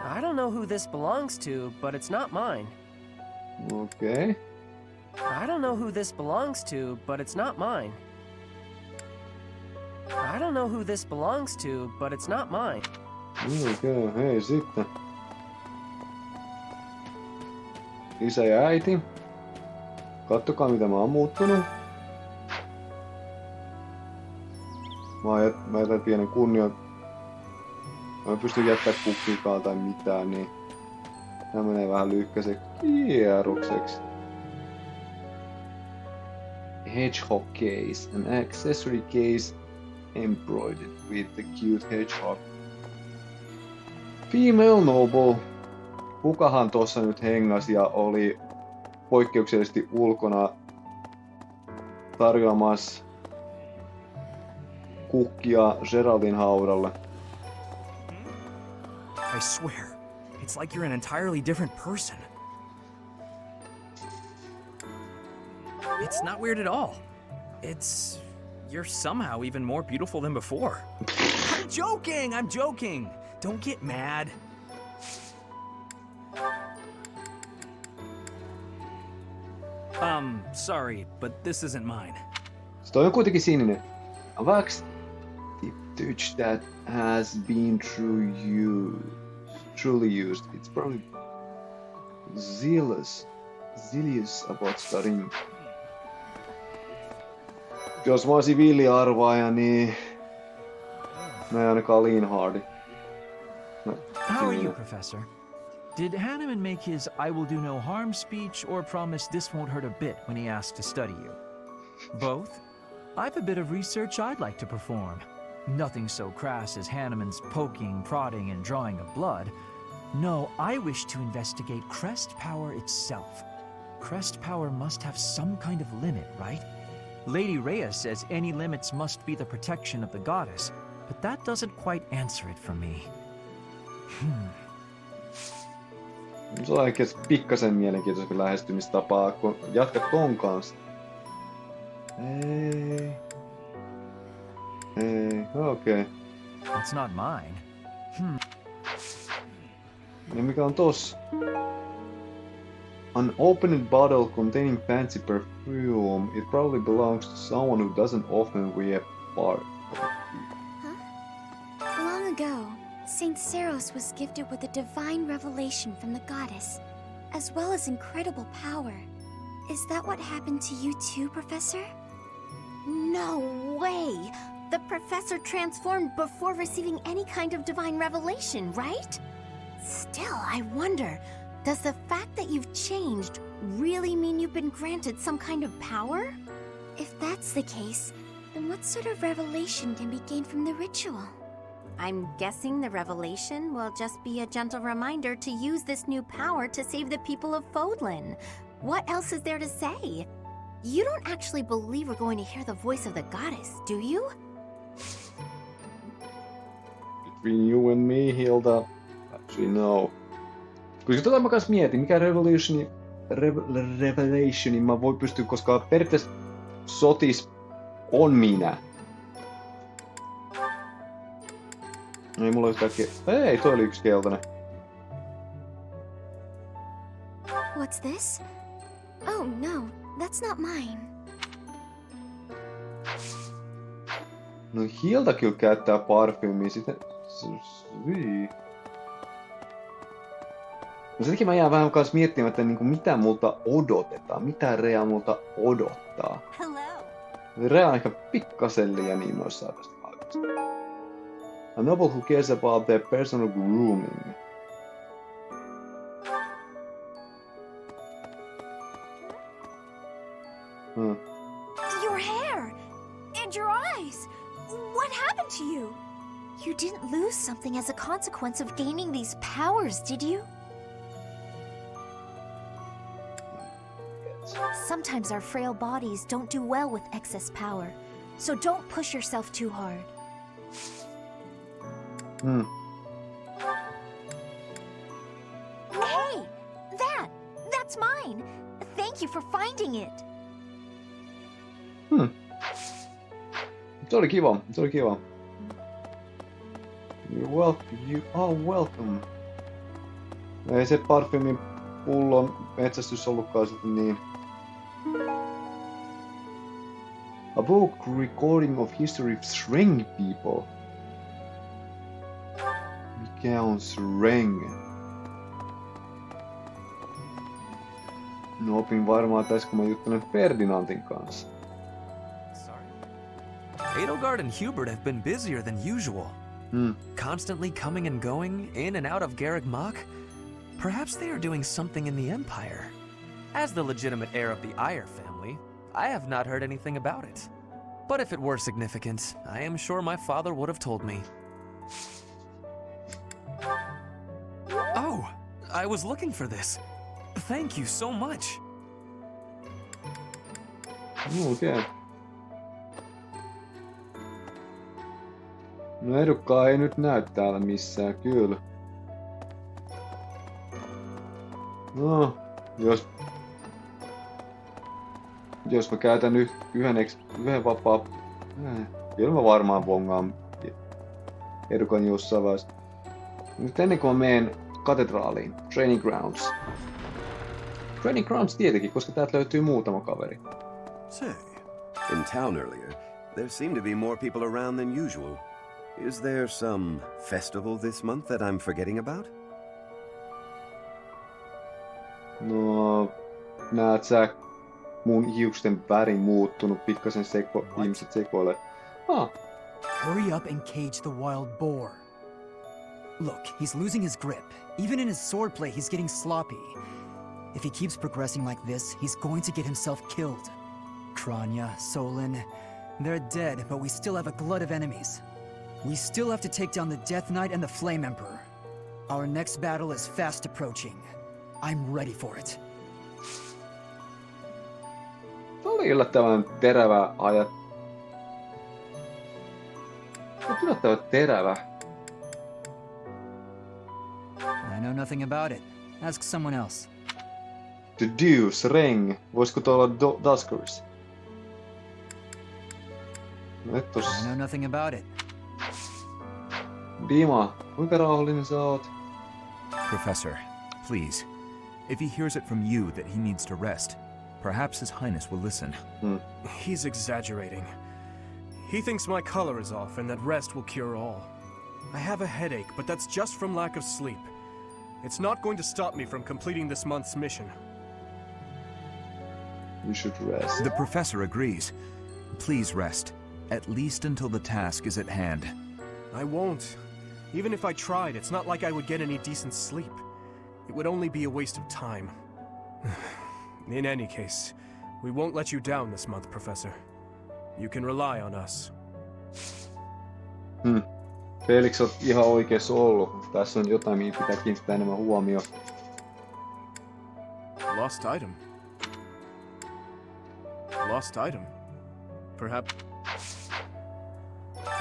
I don't know who this belongs to, but it's not mine. Okay. I don't know who this belongs to, but it's not mine. I don't know who this belongs to, but it's not mine. Okei, hei sitten. Isä ja äiti. Kattokaa mitä mä oon muuttunut. Mä jätän pienen kunnian. Mä en pysty jättämään kukkikaan tai mitään, niin tää menee vähän lyhkäisen kierrokseksi. Hedgehog case, an accessory case embroidered with the cute hedgehog. Female noble. Kukahan tossa nyt hengasi ja oli poikkeuksellisesti ulkona tarjoamassa kukkia Geraldin haudalle. I swear, it's like you're an entirely different person. It's not weird at all. You're somehow even more beautiful than before. I'm joking! Don't get mad. Sorry, but this isn't mine. Toi on kuitenkin sininen. Wax touch that has been truly used. It's probably zealous about studying. Jos mä oisin villiarvaaja, niin mä en ainakaan lean hardi. No, how are you, Professor? Did Hannemanin make his I will do no harm speech or promise this won't hurt a bit when he asked to study you? Both? I've a bit of research I'd like to perform. Nothing so crass as Hannemanin's poking, prodding, and drawing of blood. No, I wish to investigate crest power itself. Crest power must have some kind of limit, right? Lady Rhea says any limits must be the protection of the goddess, but that doesn't quite answer it for me. Se on ehkä pikkasen mielenkiintoisempi lähestymistapaa, kun jatkat ton kanssa. Ei, okei. It's not mine. Ja mikä on tossa? An opened bottle containing fancy perfume. It probably belongs to someone who doesn't often wear parfum. Long ago, Saint Seiros was gifted with a divine revelation from the goddess, as well as incredible power. Is that what happened to you too, Professor? No way! The professor transformed before receiving any kind of divine revelation, right? Still, I wonder, does the fact that you've changed really mean you've been granted some kind of power? If that's the case, then what sort of revelation can be gained from the ritual? I'm guessing the revelation will just be a gentle reminder to use this new power to save the people of Fodlan. What else is there to say? You don't actually believe we're going to hear the voice of the goddess, do you? Between you and me, Hilda. Actually, no. Koska mä kans mietin, mikä revelationi mä voin pystyä, koska periaatteessa Sotis on minä. Ei mulla yhtäkkiä... Ei, toi oli yksi keltainen. What's this? Oh no, that's not mine. No Hilda kyllä käyttää parfyymiä, sitten... No senkin mä jään vähän kans miettimään, että niinku mitä multa odotetaan, mitä Rhea multa odottaa. Rhea on ehkä pikkasen liian innoissaan tästä paikasta. A noble who cares about their personal grooming. Your hair! And your as a consequence of gaining these powers, did you? Sometimes our frail bodies don't do well with excess power, so don't push yourself too hard. Hey! That's mine! Thank you for finding it! Se oli kiva, se oli kiva. You are welcome. Ei se parfymin pullon metsästys ollutkaan sitten niin. A book recording of history of Sreng people. Mikä on Sreng? No opin varmaan tässä, kun mä juttelen Ferdinandin kanssa. Edelgard and Hubert have been busier than usual. Constantly coming and going, in and out of Garreg Mach. Perhaps they are doing something in the Empire. As the legitimate heir of the Eyre family, I have not heard anything about it. But if it were significant, I am sure my father would have told me. Oh, I was looking for this. Thank you so much. Okay. No edukkaa ei nyt näy täällä missään, kyllä. No, jos mä käytän nyt yhden vapaa... Kyllä mä varmaan vongaan edukan jossain vaiheessa. Nyt ennen kuin mä menen katedraaliin, Training Grounds. Training Grounds tietenkin, koska täältä löytyy muutama kaveri. Say, in town earlier, there seemed to be more people around than usual. Is there some festival this month that I'm forgetting about? No, näet sä mun hiusten väri muuttunut pikkasen ihmiset sekoilee. Hurry up and cage the wild boar. Look, he's losing his grip. Even in his swordplay, he's getting sloppy. If he keeps progressing like this, he's going to get himself killed. Kranya, Solon, they're dead, but we still have a glut of enemies. We still have to take down the Death Knight and the Flame Emperor. Our next battle is fast approaching. I'm ready for it. Oli yllättävän terävä ajat. Yllättävän terävä. I know nothing about it. Ask someone else. The Deuce, Ring. Voisiko tuo olla Duskers? I know nothing about it. Dima, kuinka rauhallinen sä oot? Professor, please. If he hears it from you that he needs to rest, perhaps His Highness will listen. He's exaggerating. He thinks my color is off and that rest will cure all. I have a headache, but that's just from lack of sleep. It's not going to stop me from completing this month's mission. You should rest. The Professor agrees. Please rest, at least until the task is at hand. I won't. Even if I tried, it's not like I would get any decent sleep. It would only be a waste of time. In any case, we won't let you down this month, Professor. You can rely on us. Felix on ihan oikeassa ollut. Tässä on jotain, mihin pitää kiinnittää enemmän huomioon. Lost item. Lost item. Perhaps...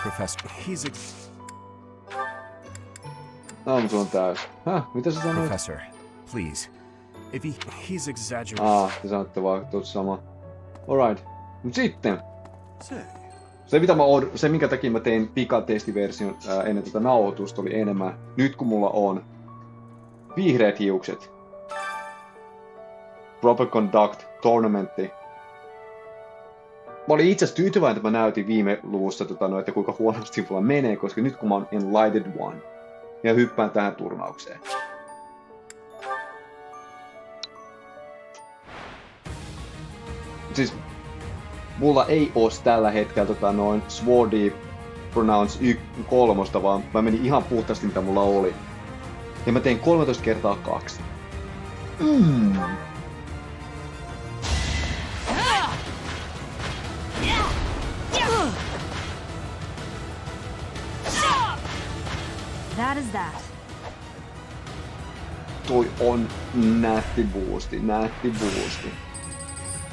Professor. Aamus on täys. Mitä sä sanoit? Professor, please. If he's exaggerating. Te sanotte vaan tuossa sama. Alright. Mut sitten. Se minkä takia mä tein pikatestiversion ennen tätä nauhoitusta oli enemmän. Nyt kun mulla on vihreät hiukset. Proper Conduct Tournamentti. Mä olin itse asiassa tyytyväinen, että mä näytin viime luvussa, että kuinka huonosti mulla menee, koska nyt kun mä oon Enlightened One ja hyppään tähän turnaukseen. Siis mulla ei oo tällä hetkellä Swordy Pronounce 3, vaan mä menin ihan puhtaasti mitä mulla oli. Ja mä tein 13 kertaa 2. That that? Toi on nätti boosti.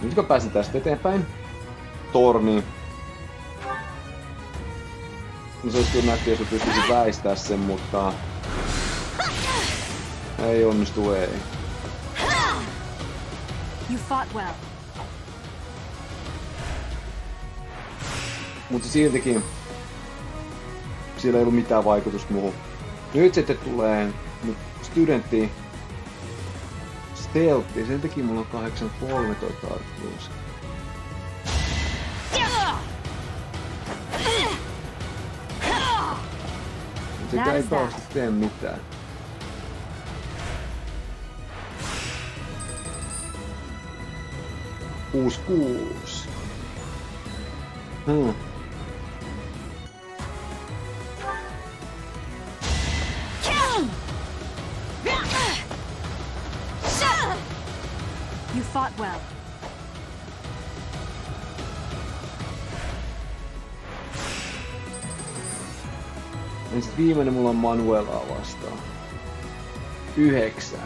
Nyt kun pääsen tästä eteenpäin, torni. No se olisi kyllä nätti, jos mä pystyisin väistää sen, mutta ei onnistu, ei. You fought well. Mutta siltikin sillä ei ollut mitään vaikutusta muuhun. Nyt sitten tulee studentti stealthi, sen takia mulla on 8-3 toi tarkkuus. Sekä ei kauheasti tee mitään. Kuus. You fought well. Ja sit viimeinen mulla on Manuelaa vastaan. 9.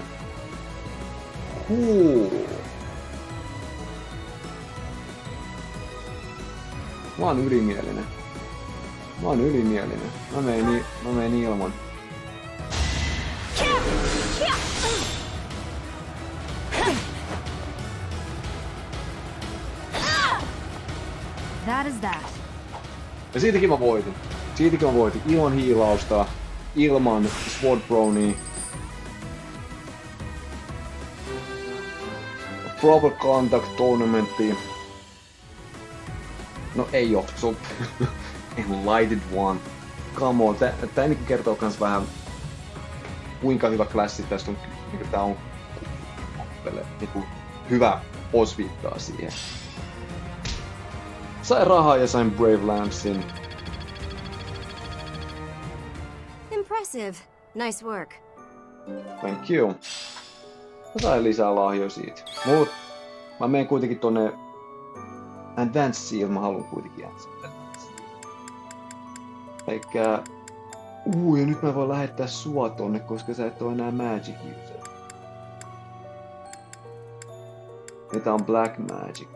Mä oon ylimielinen. Mä menen ilman. That is that. Ja siitäkin mä voitin. Ilman hiilausta, ilman Sword Brownia. Proper Contact Tournamentti. No ei oo, se on Enlighted One. Come on, tää niinku kertoo kans vähän kuinka hyvä klassi tästä on, niinku tää on niinku hyvä osviittaa siihen. Sain rahaa ja sain Brave Lampsin. Impressive. Nice work. Thank you. Mä sain lisää lahjoja siitä. Mut mä menen kuitenkin tonne Advancediin, mä haluan kuitenkin eikä... ja nyt mä voin lähettää sua tonne, koska sä et oo enää Magic User. Ja tää on Black Magic.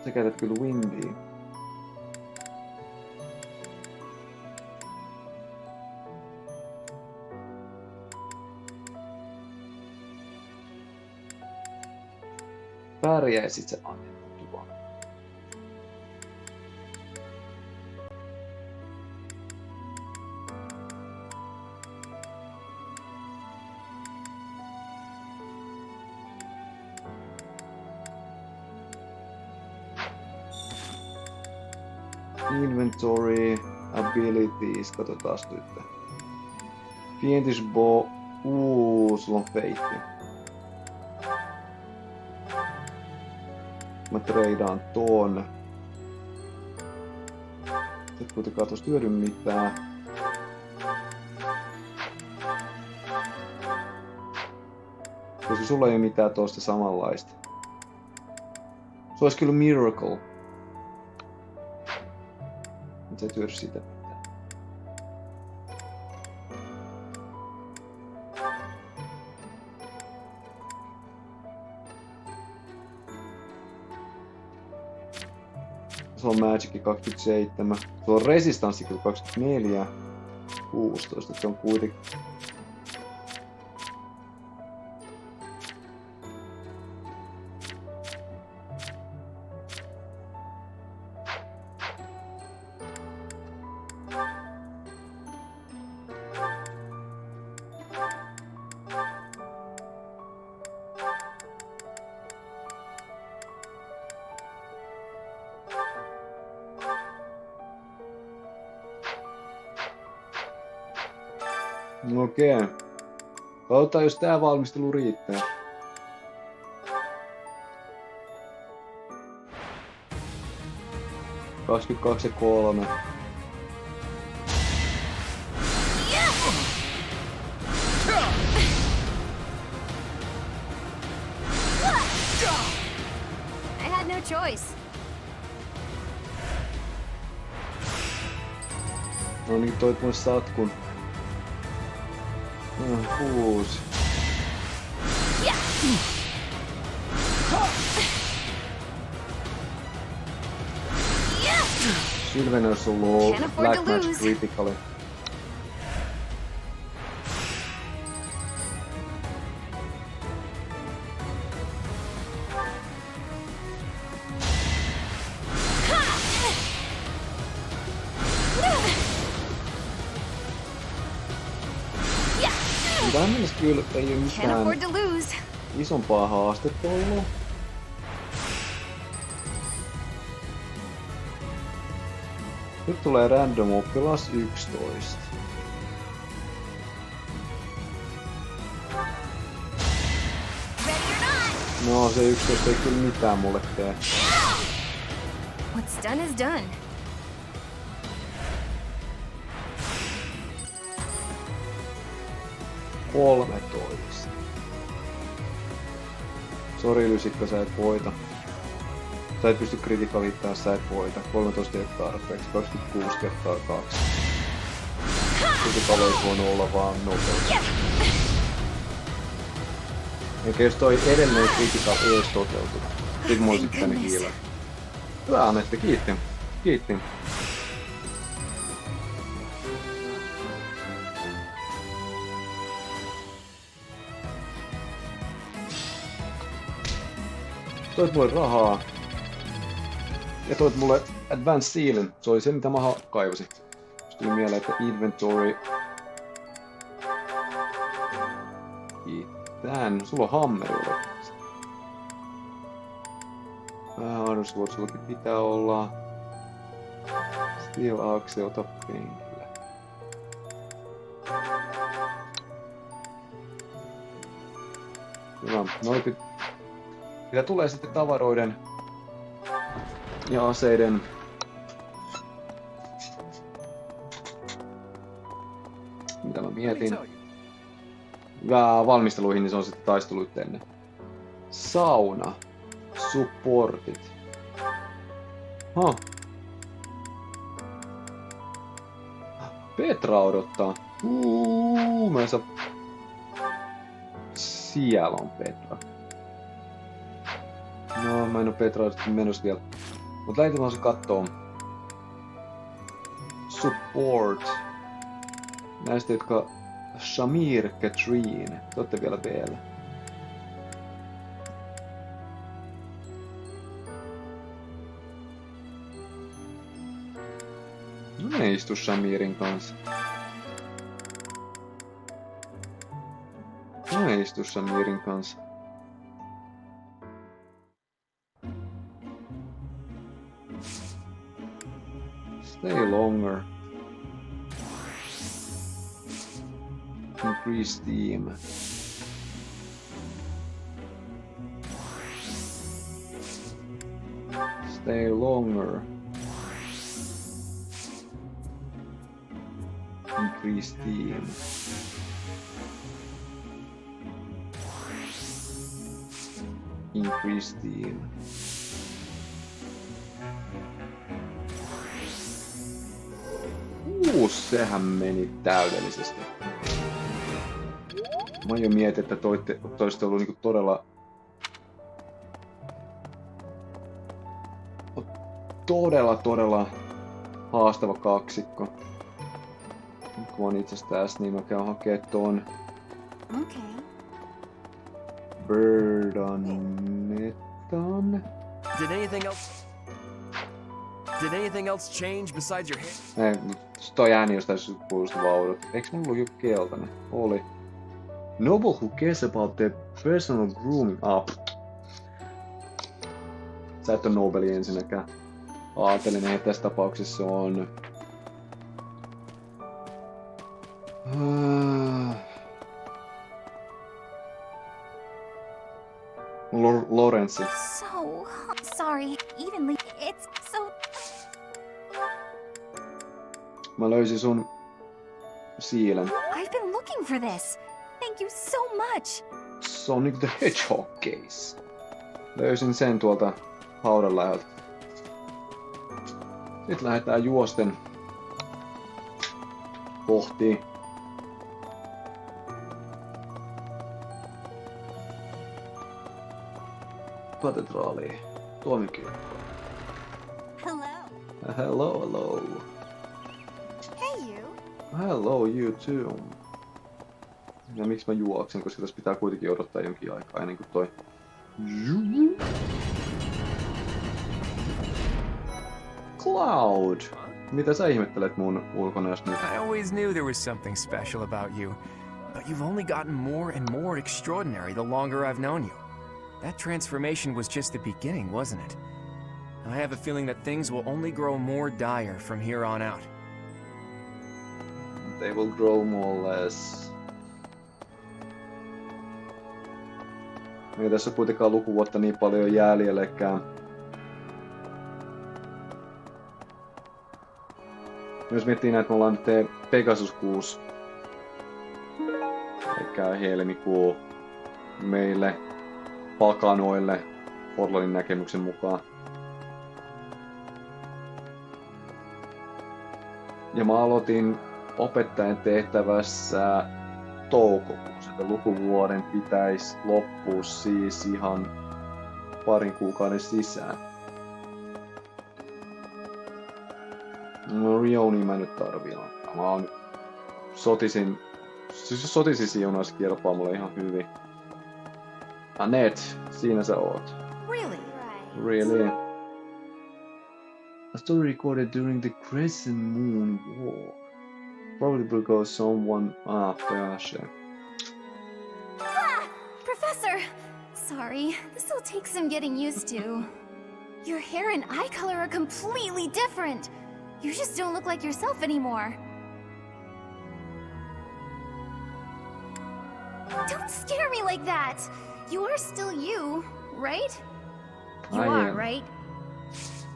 Sä käytät kyllä Windia. Pärjäisit sä annettua. Inventory, abilities, katsotaan nyt. Fiendish bow, sulla on feitti. Mä treidaan ton. Et kuitenkaan tosta hyödy mitään. Koska sulla ei oo mitään tosta samanlaista. Se ois kyllä Miracle. Mut sä et hyödy sitä mitään. Se on Magic 27. Se on Resistanssi kyllä 24. 16. Se on kuitenkin... Okei. Katsotaan, jos tää valmistelu riittää. — 22 ja 3. I had no choice. No niin, toit mulle satkun. 6. Sylvenös on low. Black match critically. Tähän mennessä kyllä ei oo mitään isompaa haastetta ollut. Nyt tulee random oppilas 11. No se 11 ei kyllä mitään mulle tee. What's done is done. Sori Lysikka, sä et voita. Sä et pysty kritikalittaa, sä et voita. 13 ei ole tarpeeksi, 26 kertaa 2. Kritikali ei voinut olla vaan nopeus. Eikä jos toi edellinen kritikali ei ees toteutu. Sit mä olisit tänne hiilää. Hyvä Anette, kiitti. Kiitti. Toit mulle rahaa. Ja toit mulle Advanced Sealin. Se oli se mitä mä kaivasin. Musta tuli mieleen, että inventory. Tän. Sulla on hammeri. Vähän arvosluot sullakin pitää olla. Steel axe, ota penkillä. Hyvä. Noitit. Mitä tulee sitten tavaroiden ja aseiden mitä mä mietin ja valmisteluihin, niin se on sitten taisteluit ennen. Sauna. Supportit. Petra odottaa. Mä en saa. Siellä on Petra. No, mä en oo Petraa menossa vielä. Mut lähdetään vaan se kattoo. Support. Näistä, jotka Shamir, Katrine. Te ootte vielä vielä. No ne istu Shamirin kanssa. No ei istu Shamirin kanssa. Stay longer. Increase steam. Stay longer. Increase steam. Increase steam. Sehän meni täydellisesti. Mä jo mietin, että toiste ollut niinku todella haastava kaksikko. Nyt kun on itse tässä, niin mä käyn hakee ton. Birdanetan. Did anything else change besides your hair? Ei, toi ääni jostain sukupuolista vaudut. Eiks mulla ollut joku keltainen? Oli. Noble who cares about their personal grooming up. Sä et oo Nobeli ensinnäkään. Aatelin, että tässä tapauksessa on... Lorenzsi. So sorry. Evenly, it's so... Mä löysin sun siilen. I've been looking for this. Thank you so much. Sonic the Hedgehog case. Löysin sen tuolta haudan läheltä. Sitten lähdetään juosten kohti. Katedraali. Tuomikirkko. Hello. Hello, hello. Hey, you. Hello, you too. Ja miksi mä juoksen, koska tässä pitää kuitenkin odottaa jonkin aikaa ennen kuin toi... Cloud! Mitä sä ihmettelet mun ulkonäöstä nyt? I always knew there was something special about you, but you've only gotten more and more extraordinary the longer I've known you. That transformation was just the beginning, wasn't it? I have a feeling that things will only grow more dire from here on out. They will grow more or less. Ei tässä kuitenkaan lukuvuotta niin paljon jäljellekään. Jos miettii näitä, me ollaan nyt Pegasuskuussa. Eli helmikuu meille pakanoille Forlanin näkemyksen mukaan. Ja mä aloitin opettajan tehtävässä toukokuussa. Lukuvuoden pitäisi loppua siis ihan parin kuukauden sisään. No Rioni mä nyt tarviin. Mä oon Sotisin siunaisi kelpaa mulle ihan hyvin. Annette, siinä sä oot. Really? Really? A story recorded during the Crescent Moon War. Probably because someone... gosh. Professor! Sorry, this will take some getting used to. Your hair and eye color are completely different. You just don't look like yourself anymore. Don't scare me like that! You are still you, right? You are, right?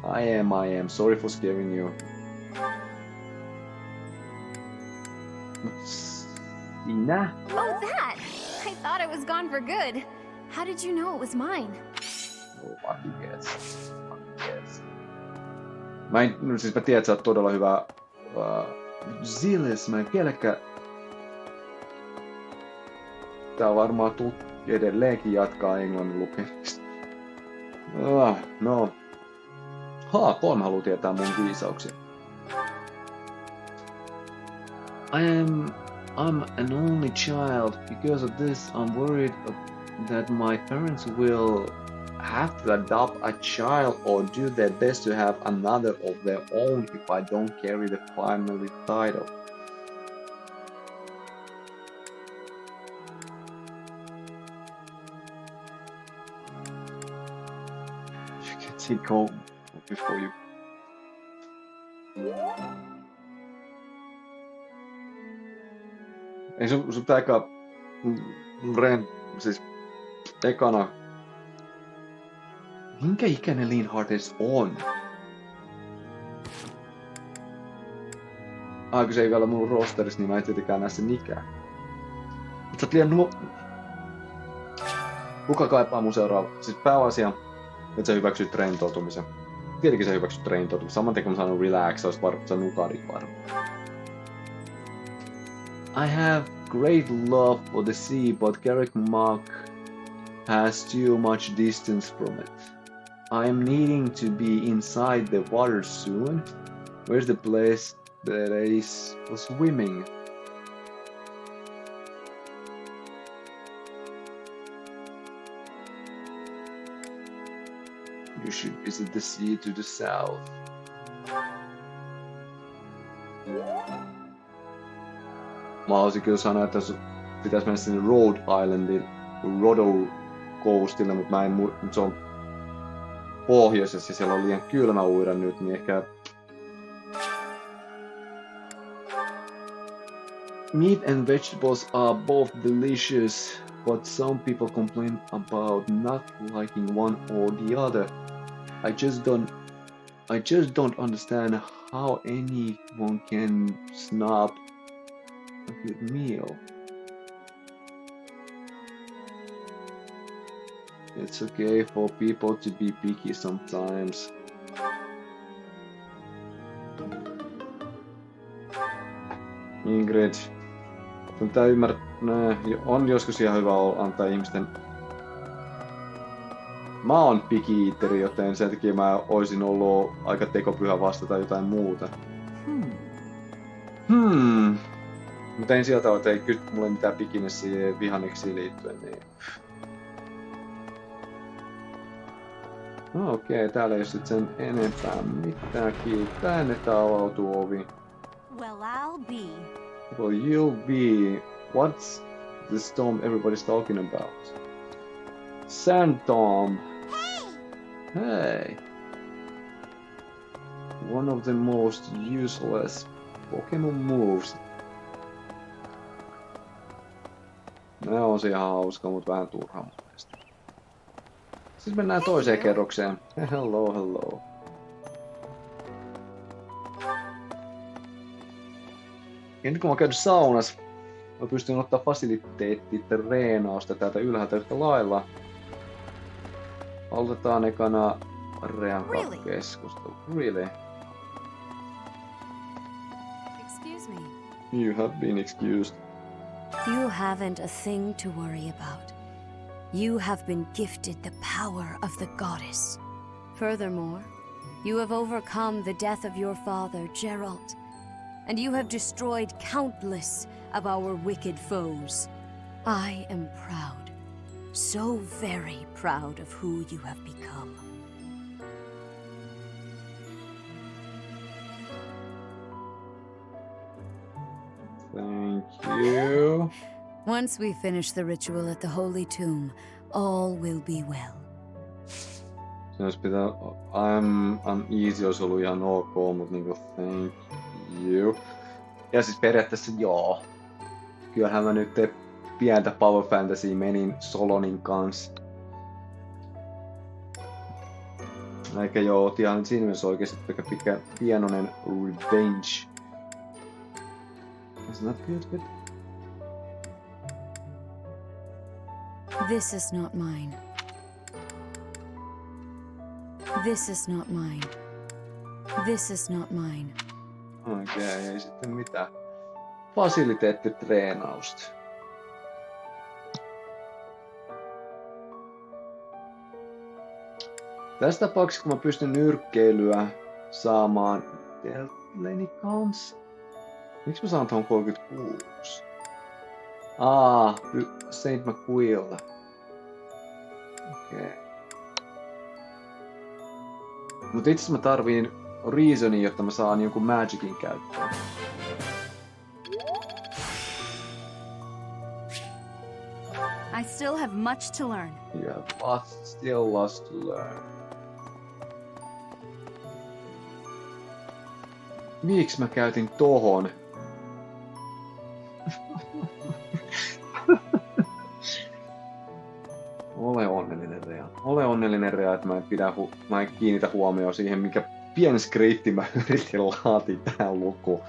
I am. Sorry for scaring you. Sinä? Oh, that! I thought it was gone for good. How did you know it was mine? Oh, lucky guess. Mä tiedän, että sä oot todella hyvä Ziles, mä en vieläkään... Tää varmaan edelleenkin jatkaa englannin lukemista. No. Kon haluu tietää mun viisauksia. I'm an only child. Because of this, I'm worried that my parents will have to adopt a child or do their best to have another of their own if I don't carry the family title. You can take home before you. Ei sun pitää aika siis ekana. Minkä ikäinen Linhart edes on? Kun se ei vielä mun rosterissa, niin mä en tietenkään näe sen ikää. Mut sä oot liian Kuka kaipaa mun seuraava? Siis pääasia, että sä hyväksyt rentoutumisen. Tietenkin sä hyväksyt rentoutumisen. Saman tien kun mä sanon relax, sä nukarit varmaan. I have great love for the sea, but Garreg Mach has too much distance from it. I am needing to be inside the water soon. Where's the place that is for swimming? You should visit the sea to the south. Mä haluaisin kyllä sanoa, että pitäisi mennä sinne Rhode Islandin Rodel Coastille, mutta se on pohjoisessa ja siellä on liian kylmä uida nyt, niin ehkä... Meat and vegetables are both delicious, but some people complain about not liking one or the other. I just don't understand how anyone can snub a good meal. It's okay for people to be picky sometimes. Ingrid. Pitää ymmärtää, on joskus ihan hyvä antaa ihmisten... Mä oon picky eateri, joten sen takia mä oisin ollut aika tekopyhä vastata jotain muuta. Mutta en sieltä ole, että ei kyllä mulle mitään pikinessiä vihanneksiin liittyen, niin... No okei, täällä ei ole sit sen enempää mitään. Tänne avautuu ovi. Well, I'll be. Well, you'll be. What's the storm everybody's talking about? Sandstorm. Hey! One of the most useless Pokemon moves. Nää on se ihan hauska, mutta vähän turhaa mun mielestä. Siis mennään toiseen kerrokseen. Hello, hello. Ja nyt kun mä oon käynyt saunas, mä pystyn ottaa fasiliteettireenausta täältä ylhäältä yhtä lailla. Aloitetaan ekana Rhean kanssa keskustelu. Really? Excuse me. You have been excused. You haven't a thing to worry about. You have been gifted the power of the goddess. Furthermore, you have overcome the death of your father, Geralt, and you have destroyed countless of our wicked foes. I am proud, so very proud of who you have become. Thank you. Once we finish the ritual at the Holy Tomb, all will be well. Se olisi pitää... I'm easy olisi ollut ihan ok, mutta niinku thank you. Ja siis periaatteessa joo. Kyllähän mä nyt pientä Power Fantasy menin Solonin kanssa. Eikä joo, ihan siinä mielessä oikeesti pelkkä pienoinen revenge. Isn't that good? This is not mine. This is not mine. This is not mine. Okei, ei sitten mitään. Fasiliteettitreenausta. Tässä tapauksessa, kun mä pystyn nyrkkeilyä saamaan Deltleni kanssa. Miksi mä saan tuohon 36? Saint McQuill. Okei. Mut itse asiassa mä tarviin reasonia, jotta mä saan jonkun magicin käyttöön. I still have much to learn. You have still lots to learn. Miksi mä käytin tohon? Ole onnellinen, Rhea. Ole onnellinen, Rhea, että mä en kiinnitä huomioon siihen, mikä pieni skripti mä yritin laatia tähän lukuun.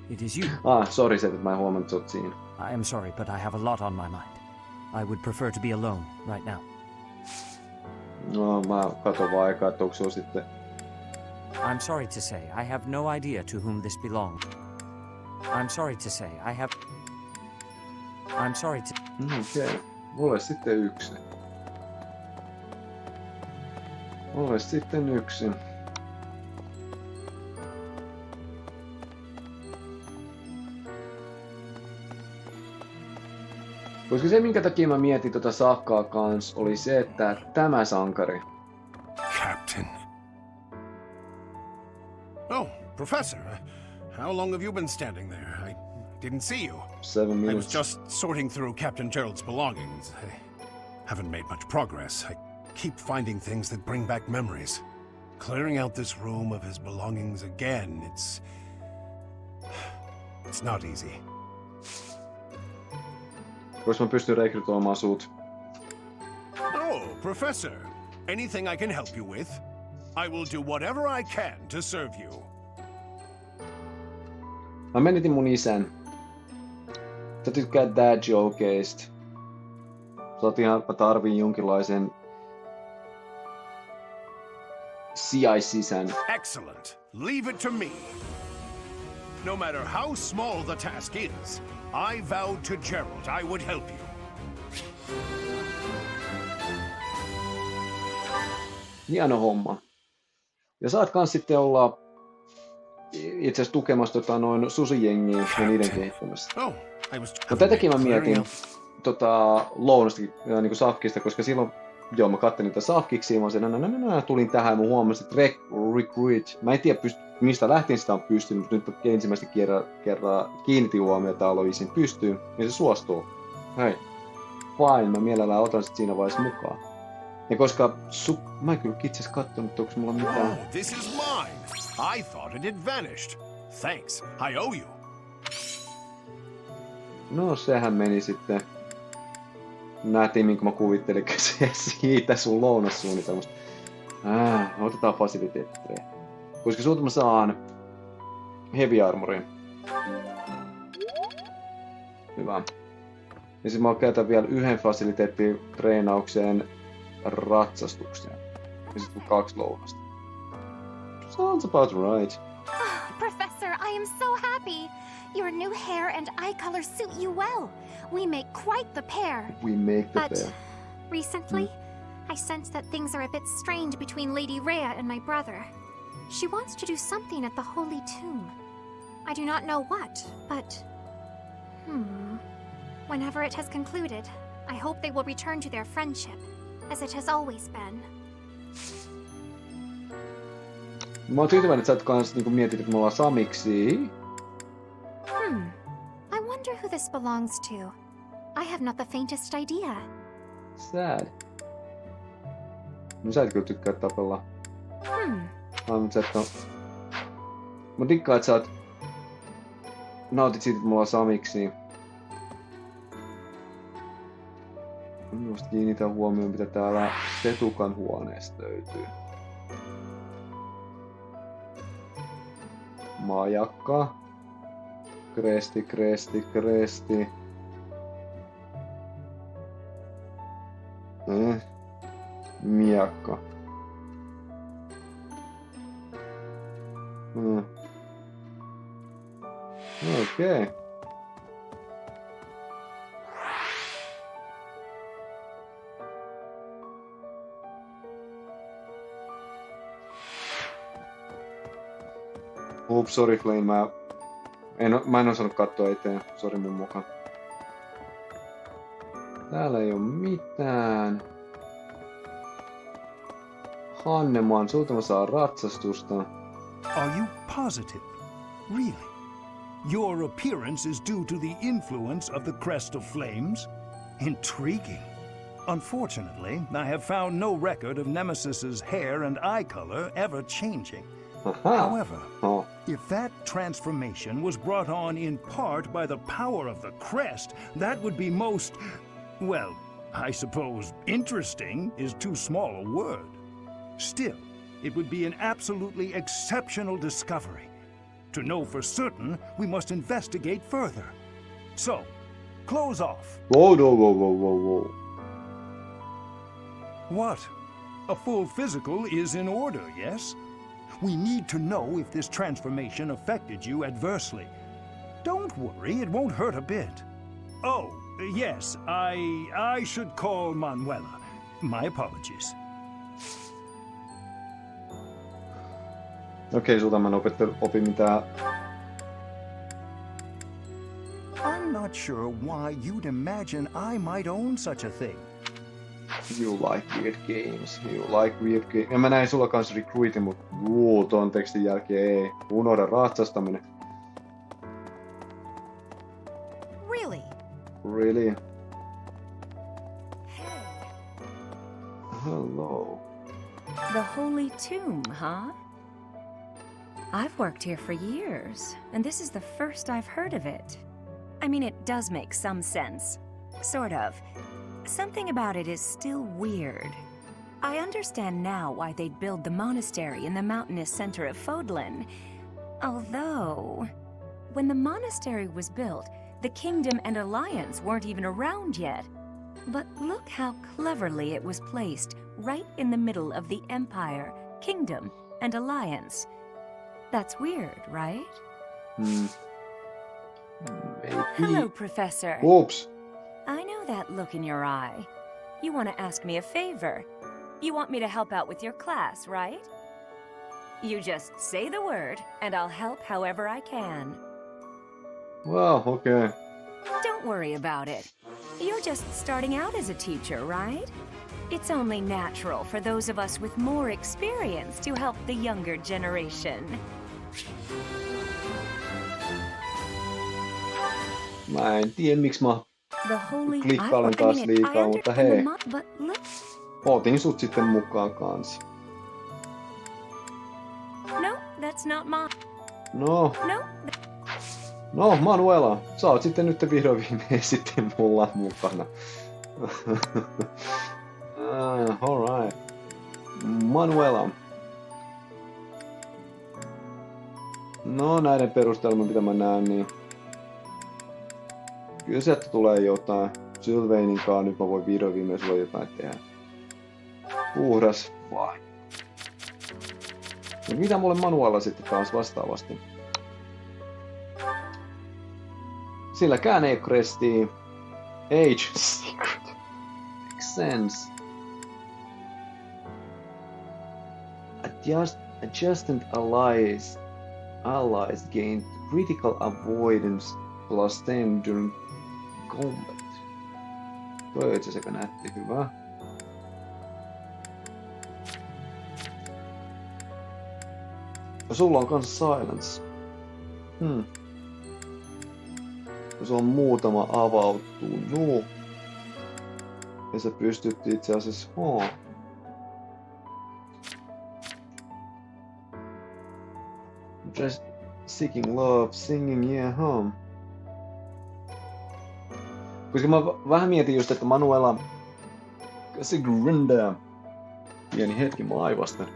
It is you. Sorry, että mä en huomannut sut siinä. I am sorry, but I have a lot on my mind. I would prefer to be alone right now. No, mä katon vaan aikaa, että onko se sitten... I'm sorry to say, I have no idea to whom this belongs. I'm sorry to say, I'm sorry to... Okei, ole sitten yksin. Ole sitten yksin. Koska se, minkä takia mä mietin tota Sakkaa kans, oli se, että tämä sankari. Captain. Oh, Professor. How long have you been standing there? I didn't see you. 7 minutes. I was just sorting through Captain Gerald's belongings. I haven't made much progress. I keep finding things that bring back memories. Clearing out this room of his belongings again, it's not easy. Koska mä pystyn rekrytoimaan sut. Oh, Professor. Anything I can help you with? I will do whatever I can to serve you. Mä menetin mun isän. Sä tykkäät dad jokeista. Mä tarviin jonkinlaisen sijaissisän. Excellent. Leave it to me. No matter how small the task is, I vowed to Gerald I would help you. Hieno homma. Ja saat kans sitten olla itse asiassa tukemassa noin susijengiä ja niiden kehittämistä. No tätäkin mä mietin lounastakin niin Safkista, koska silloin mä katselin niitä Safkiksi ja mä sanoin, tulin tähän ja mä huomasin, että recruit. Mä en tiedä mistä lähtien sitä on pystynyt, mutta nyt ensimmäistä kerran kiinnitin huomiota aloisin pystyyn, niin se suostuu. Hei, fine, mä mielellään otan sit siinä vaiheessa mukaan. Ja koska mä en kyllä itse asiassa katsonut, onko mulla mitään. Oh, this is mine. I thought it had vanished. Thanks, I owe you. No sehän meni sitten nätimmin, kun mä kuvittelin se siitä sun lounassuunnitelmasta. Otetaan fasiliteetteja. Koska sulta mä saan heavy armorin. Hyvä. Ja sit mä käytän vielä yhden fasiliteetin treenaukseen ratsastukseen. Ja sit 2 lounasta. Sounds about right. Professor, I am so happy. Your new hair and eye color suit you well. We make quite the pair. We make the pair. But recently, I sense that things are a bit strained between Lady Rhea and my brother. She wants to do something at the Holy Tomb. I do not know what, but... Whenever it has concluded, I hope they will return to their friendship, as it has always been. Mä oon tyytyväinen, että sä oot kans niinku mietit, että me ollaan samiksi. I wonder who this belongs to. I have not the faintest idea. Sad. No sä et kyllä tykkää tapella. Mutta sä et oo... Mä dikkaan, että sä oot... Nautit siitä, että me ollaan samiksi. Just kiinnitän huomioon, mitä täällä Setukan huoneesta löytyy. Majakka. Kresti. Miakka. Okei. Oops, sorry Flame, mä en osannut katsoa eteen, sori mun mukaan. Täällä ei oo mitään. Hannemanin, sulta mä saan ratsastusta. Are you positive? Really? Your appearance is due to the influence of the Crest of Flames? Intriguing. Unfortunately, I have found no record of Nemesis's hair and eye color ever changing. However, if that transformation was brought on in part by the power of the crest, that would be most, well, I suppose interesting is too small a word. Still, it would be an absolutely exceptional discovery. To know for certain, we must investigate further. So, close off. Whoa. What? A full physical is in order, yes? We need to know if this transformation affected you adversely. Don't worry, it won't hurt a bit. Oh, yes, I should call Manuela. My apologies. Okei, sulta mä en opi mitään. I'm not sure why you'd imagine I might own such a thing. You like weird games. Ja mä näin sulla kans recruitin, mut ton tekstin jälkeen ei. Unohda ratsastaminen. Really? Hello. The Holy Tomb, huh? I've worked here for years, and this is the first I've heard of it. I mean, it does make some sense. Sort of. Something about it is still weird. I understand now why they'd build the monastery in the mountainous center of Fodlan. Although, when the monastery was built, the Kingdom and Alliance weren't even around yet. But look how cleverly it was placed, right in the middle of the Empire, kingdom and alliance. That's weird, right? Maybe. Hello, Professor. Oops. I know that look in your eye. You want to ask me a favor. You want me to help out with your class, right? You just say the word, and I'll help however I can. Well, okay. Don't worry about it. You're just starting out as a teacher, right? It's only natural for those of us with more experience to help the younger generation. Mä en tiedä miksi mä klikkailen taas liikaa, mutta hei. Otin sut sitten mukaan kanssa. No, that's not mine. No, Manuela, sä oot sitten nyt vihdoin viimein sitten mulla mukana. Alright. Manuela. No, näiden perusteella mitä mä näen, niin kyllä sieltä tulee jotain. Sylveininkaan nyt mä voin vihdoin viimein sulla jotain tehdä. Puhdas vai. Ja mitä mulle Manuela sitten taas vastaavasti? Silläkään ei krestii. Age secret. Makes sense. Adjacent allies gain critical avoidance plus 10 during combat. Toi on itse asiassa nätti hyvä. Sulla on kans silence. Se on muutama avautunut. Ja sä pystyt itse asiassa... Just seeking love, singing, yeah, Koska mä vähän mietin just, että Manuela... Se grindaa. Pieni hetki, mä aivastan.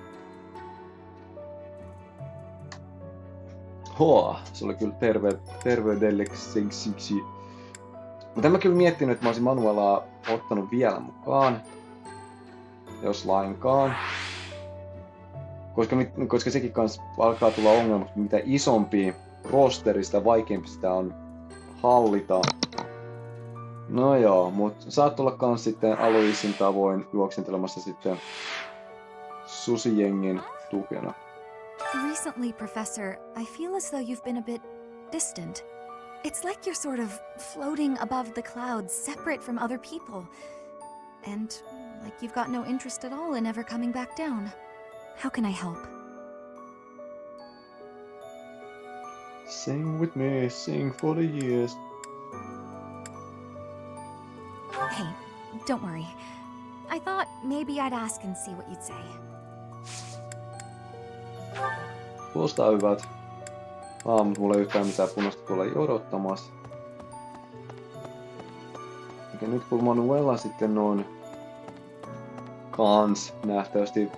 Se oli kyllä terveydelliseksi. Mutta en mä kyllä miettinyt, että mä olisin Manuelaa ottanut vielä mukaan. Jos lainkaan. Koska sekin kans alkaa tulla ongelmaksi, mitä isompi rosteri, sitä vaikeampi sitä on hallita. No joo, mut saat olla kans sitten Aloisin tavoin juoksentelemassa sitten susijengin tukena. Recently, Professor, I feel as though you've been a bit distant. It's like you're sort of floating above the clouds, separate from other people. And like you've got no interest at all in ever coming back down. How can I help? Sing with me, sing for the years. Hey, don't worry. I thought maybe I'd ask and see what you'd say. Kuulostaa hyvät. Mutta mulla ei yhtään mitään punaista tuolla odottamassa. Eikä nyt kun Manuela sitten on kans nähtävästi.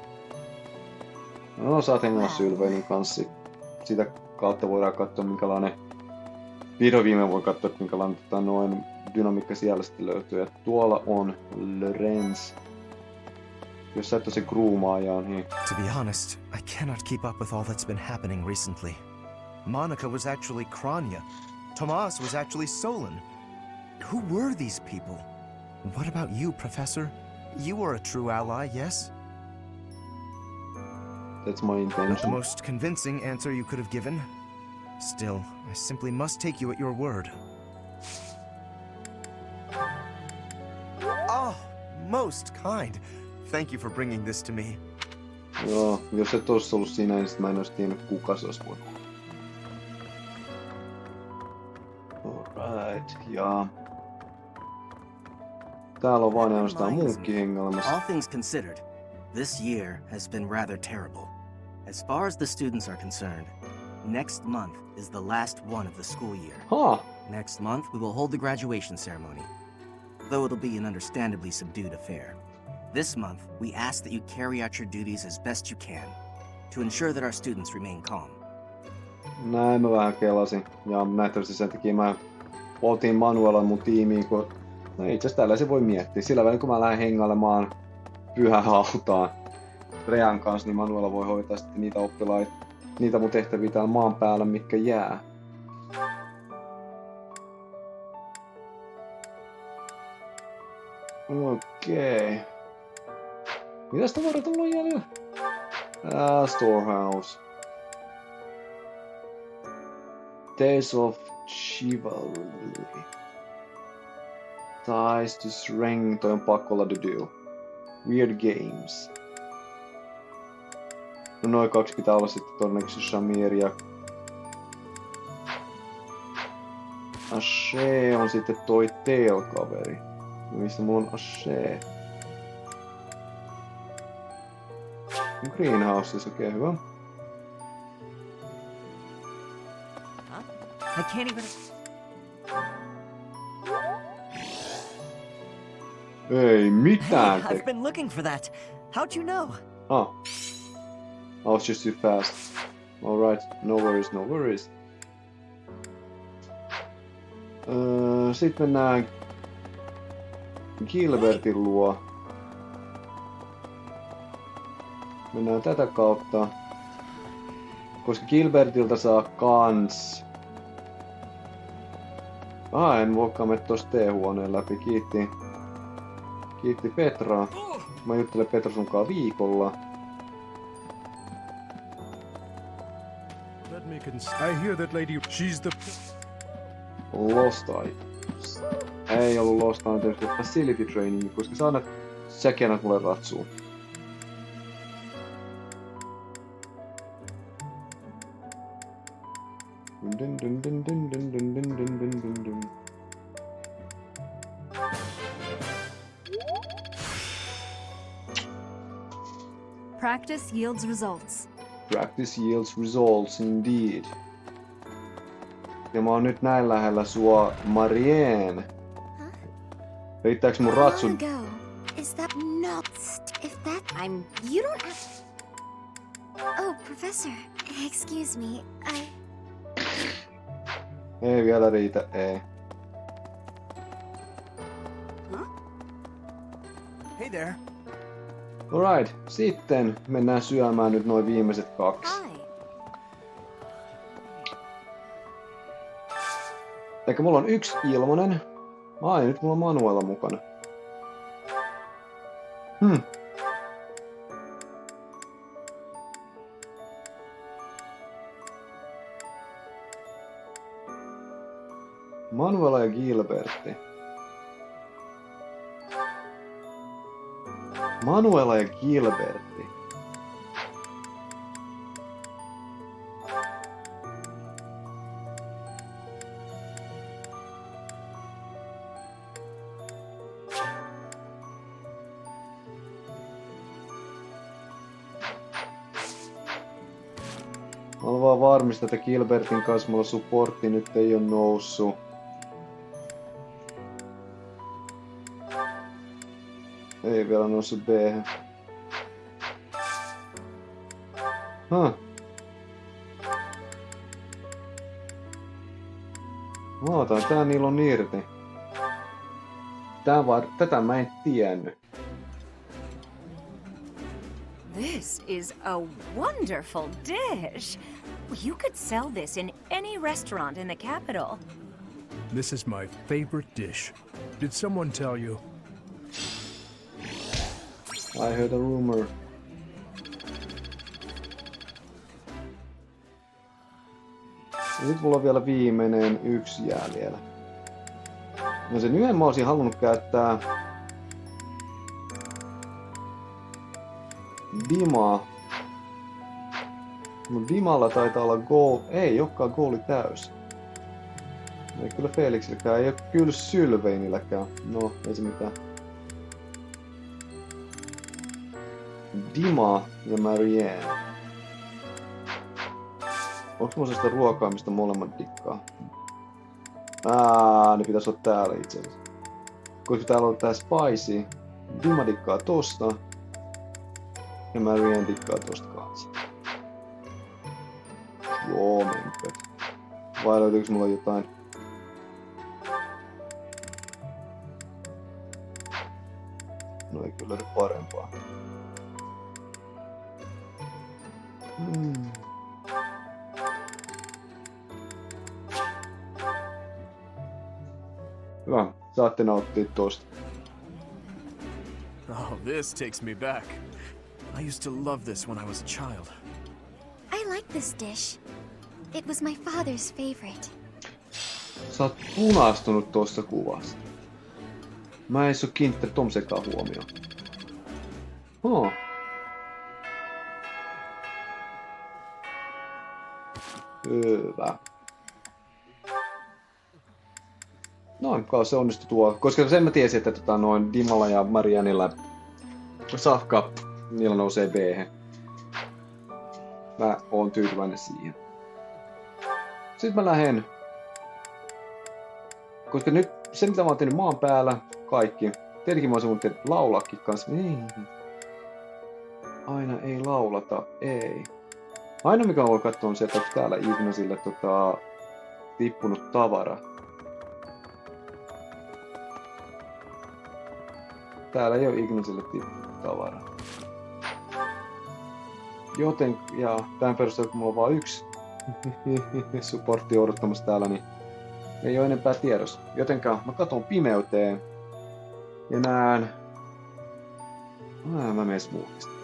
No saat hengellä Sylveinin kanssa. Sitä kautta voidaan katsoa minkälainen vihdoin viime voi katsoa, että minkälainen noin dynamiikka siellä sitten löytyy. Ja tuolla on Lorenz. Jos sä et ole se groomaaja, niin... To be honest, I cannot keep up with all that's been happening recently. Monica was actually Kranya. Tomas was actually Solon. Who were these people? What about you, Professor? You were a true ally, yes? That's my intention. Not the most convincing answer you could have given. Still, I simply must take you at your word. Oh, most kind. Thank you for bringing this to me. Joo, jos et ois ollut siinä, niin sit mä en ois tiennyt kuka se ois voinut. Alright, ja... Täällä on vaan ainoastaan munkki hengailemassa. All things considered, this year has been rather terrible. As far as the students are concerned, next month is the last one of the school year. Next month we will hold the graduation ceremony, though it'll be an understandably subdued affair. This month, we ask that you carry out your duties as best you can, to ensure that our students remain calm. Näin mä vähän kelasin, ja nähtävästi sen takia mä otin Manuelan mun tiimiin, kun... No itse asiassa tällä se voi miettiä. Sillä välin kun mä lähden hengailemaan Pyhään Hautaan, Rhean kanssa, niin Manuela voi hoitaa sitten niitä oppilaita, niitä mun tehtäviä täällä maan päällä, mitkä jää. Okei. Mitäs tavarat on jäljellä? Storehouse. Days of Chivalry. Ties to Strength, toi on pakko olla do. Weird Games. No noin 2 pitää olla sitten todennäköisesti Shamir ja Ashe on sitten toi Tail-kaveri. Missä mulla on Ashe? Greenhouse, okei, hyvä. I can't even... Ei mitään. Hey, I've been looking for that. How'd you know? Ah. I was just too fast. Alright, no worries, no worries. Sitten mennään Gilbertin luo. Mennään tätä kautta. Koska Gilbertiltä saa kans... en voikaan mennä tosta T-huoneen läpi. Kiitti Petraa. Mä juttelen Petra sunkaan viikolla. I hear that lady. She's the Lost items. Ei ollut lost items, mutta facility training, koska säkin annat mulle ratsuun. Practice yields results. Practice yields results indeed. Ja mä oon nyt näin lähellä sua, Marianne. Riittääks mun ratsun? Is that not? If that you don't have... Oh, Professor. Excuse me. Ei vielä riitä, ei. Hey there. Alright, sitten mennään syömään nyt noin viimeiset 2. Eikä mulla on 1 ilmanen. Nyt mulla on Manuela mukana. Manuela ja Gilbertti. Manuela ja Gilbertti. Mä oon vaan varmista, että Gilbertin kanssa mulla supportti nyt ei oo noussut. Ei vielä noussut B-hän. Mä otan tää niilon irti. Tätä mä en tiennyt. This is a wonderful dish. You could sell this in any restaurant in the capital. This is my favorite dish. Did someone tell you? I heard a rumor. Nyt mulla on vielä viimeinen 1 jäljellä. No sen yhden mä olisin halunnut käyttää Dimaa. Mut Dimalla taitaa olla goal. Ei olekaan goali täys. Ei kyllä Felixilläkään, ei oo kyllä Sylveinilläkään. No, ei se mitään. Dima ja Marianne. Onks mulla sellaista ruokaa, mistä molemmat dikkaa? Ne pitäis olla täällä itse asiassa. Koska täällä on tää spicy. Dima dikkaa tosta. Ja Marianne dikkaa tosta kanssa. Joo, menkö. Vai löytyykö mulla jotain? No ei kyllä löydy parempaa. Hyvä, saatte nauttia tosta. Oh, this takes me back. I used to love this when I was a child. I like this dish. It was my father's favorite. Sä oot punastunut tossa kuvassa. Mä en oo kiinnittänyt tommosenkaan huomioon. Hyvä. Noin, se onnistui tuo. Koska sen mä tiesin, että noin Dimalla ja Marianilla safka, niillä nousee B-hen. Mä oon tyytyväinen siihen. Sitten mä lähden. Koska nyt se mitä mä oon tehnyt maan päällä, kaikki. Tietenkin mä oon voinut laulaakin kanssa. Aina ei laulata, ei. Aina mikä mä voin katsoa on se, että onko täällä Ignosille tippunut tavara. Täällä ei ole Ignosille tippunut tavara. Joten, ja tämän perusteella kun mulla on vaan yksi supportti odottamassa täällä, niin ei ole enempää tiedossa. Jotenka mä katon pimeyteen ja näen... Mä menen smoothista.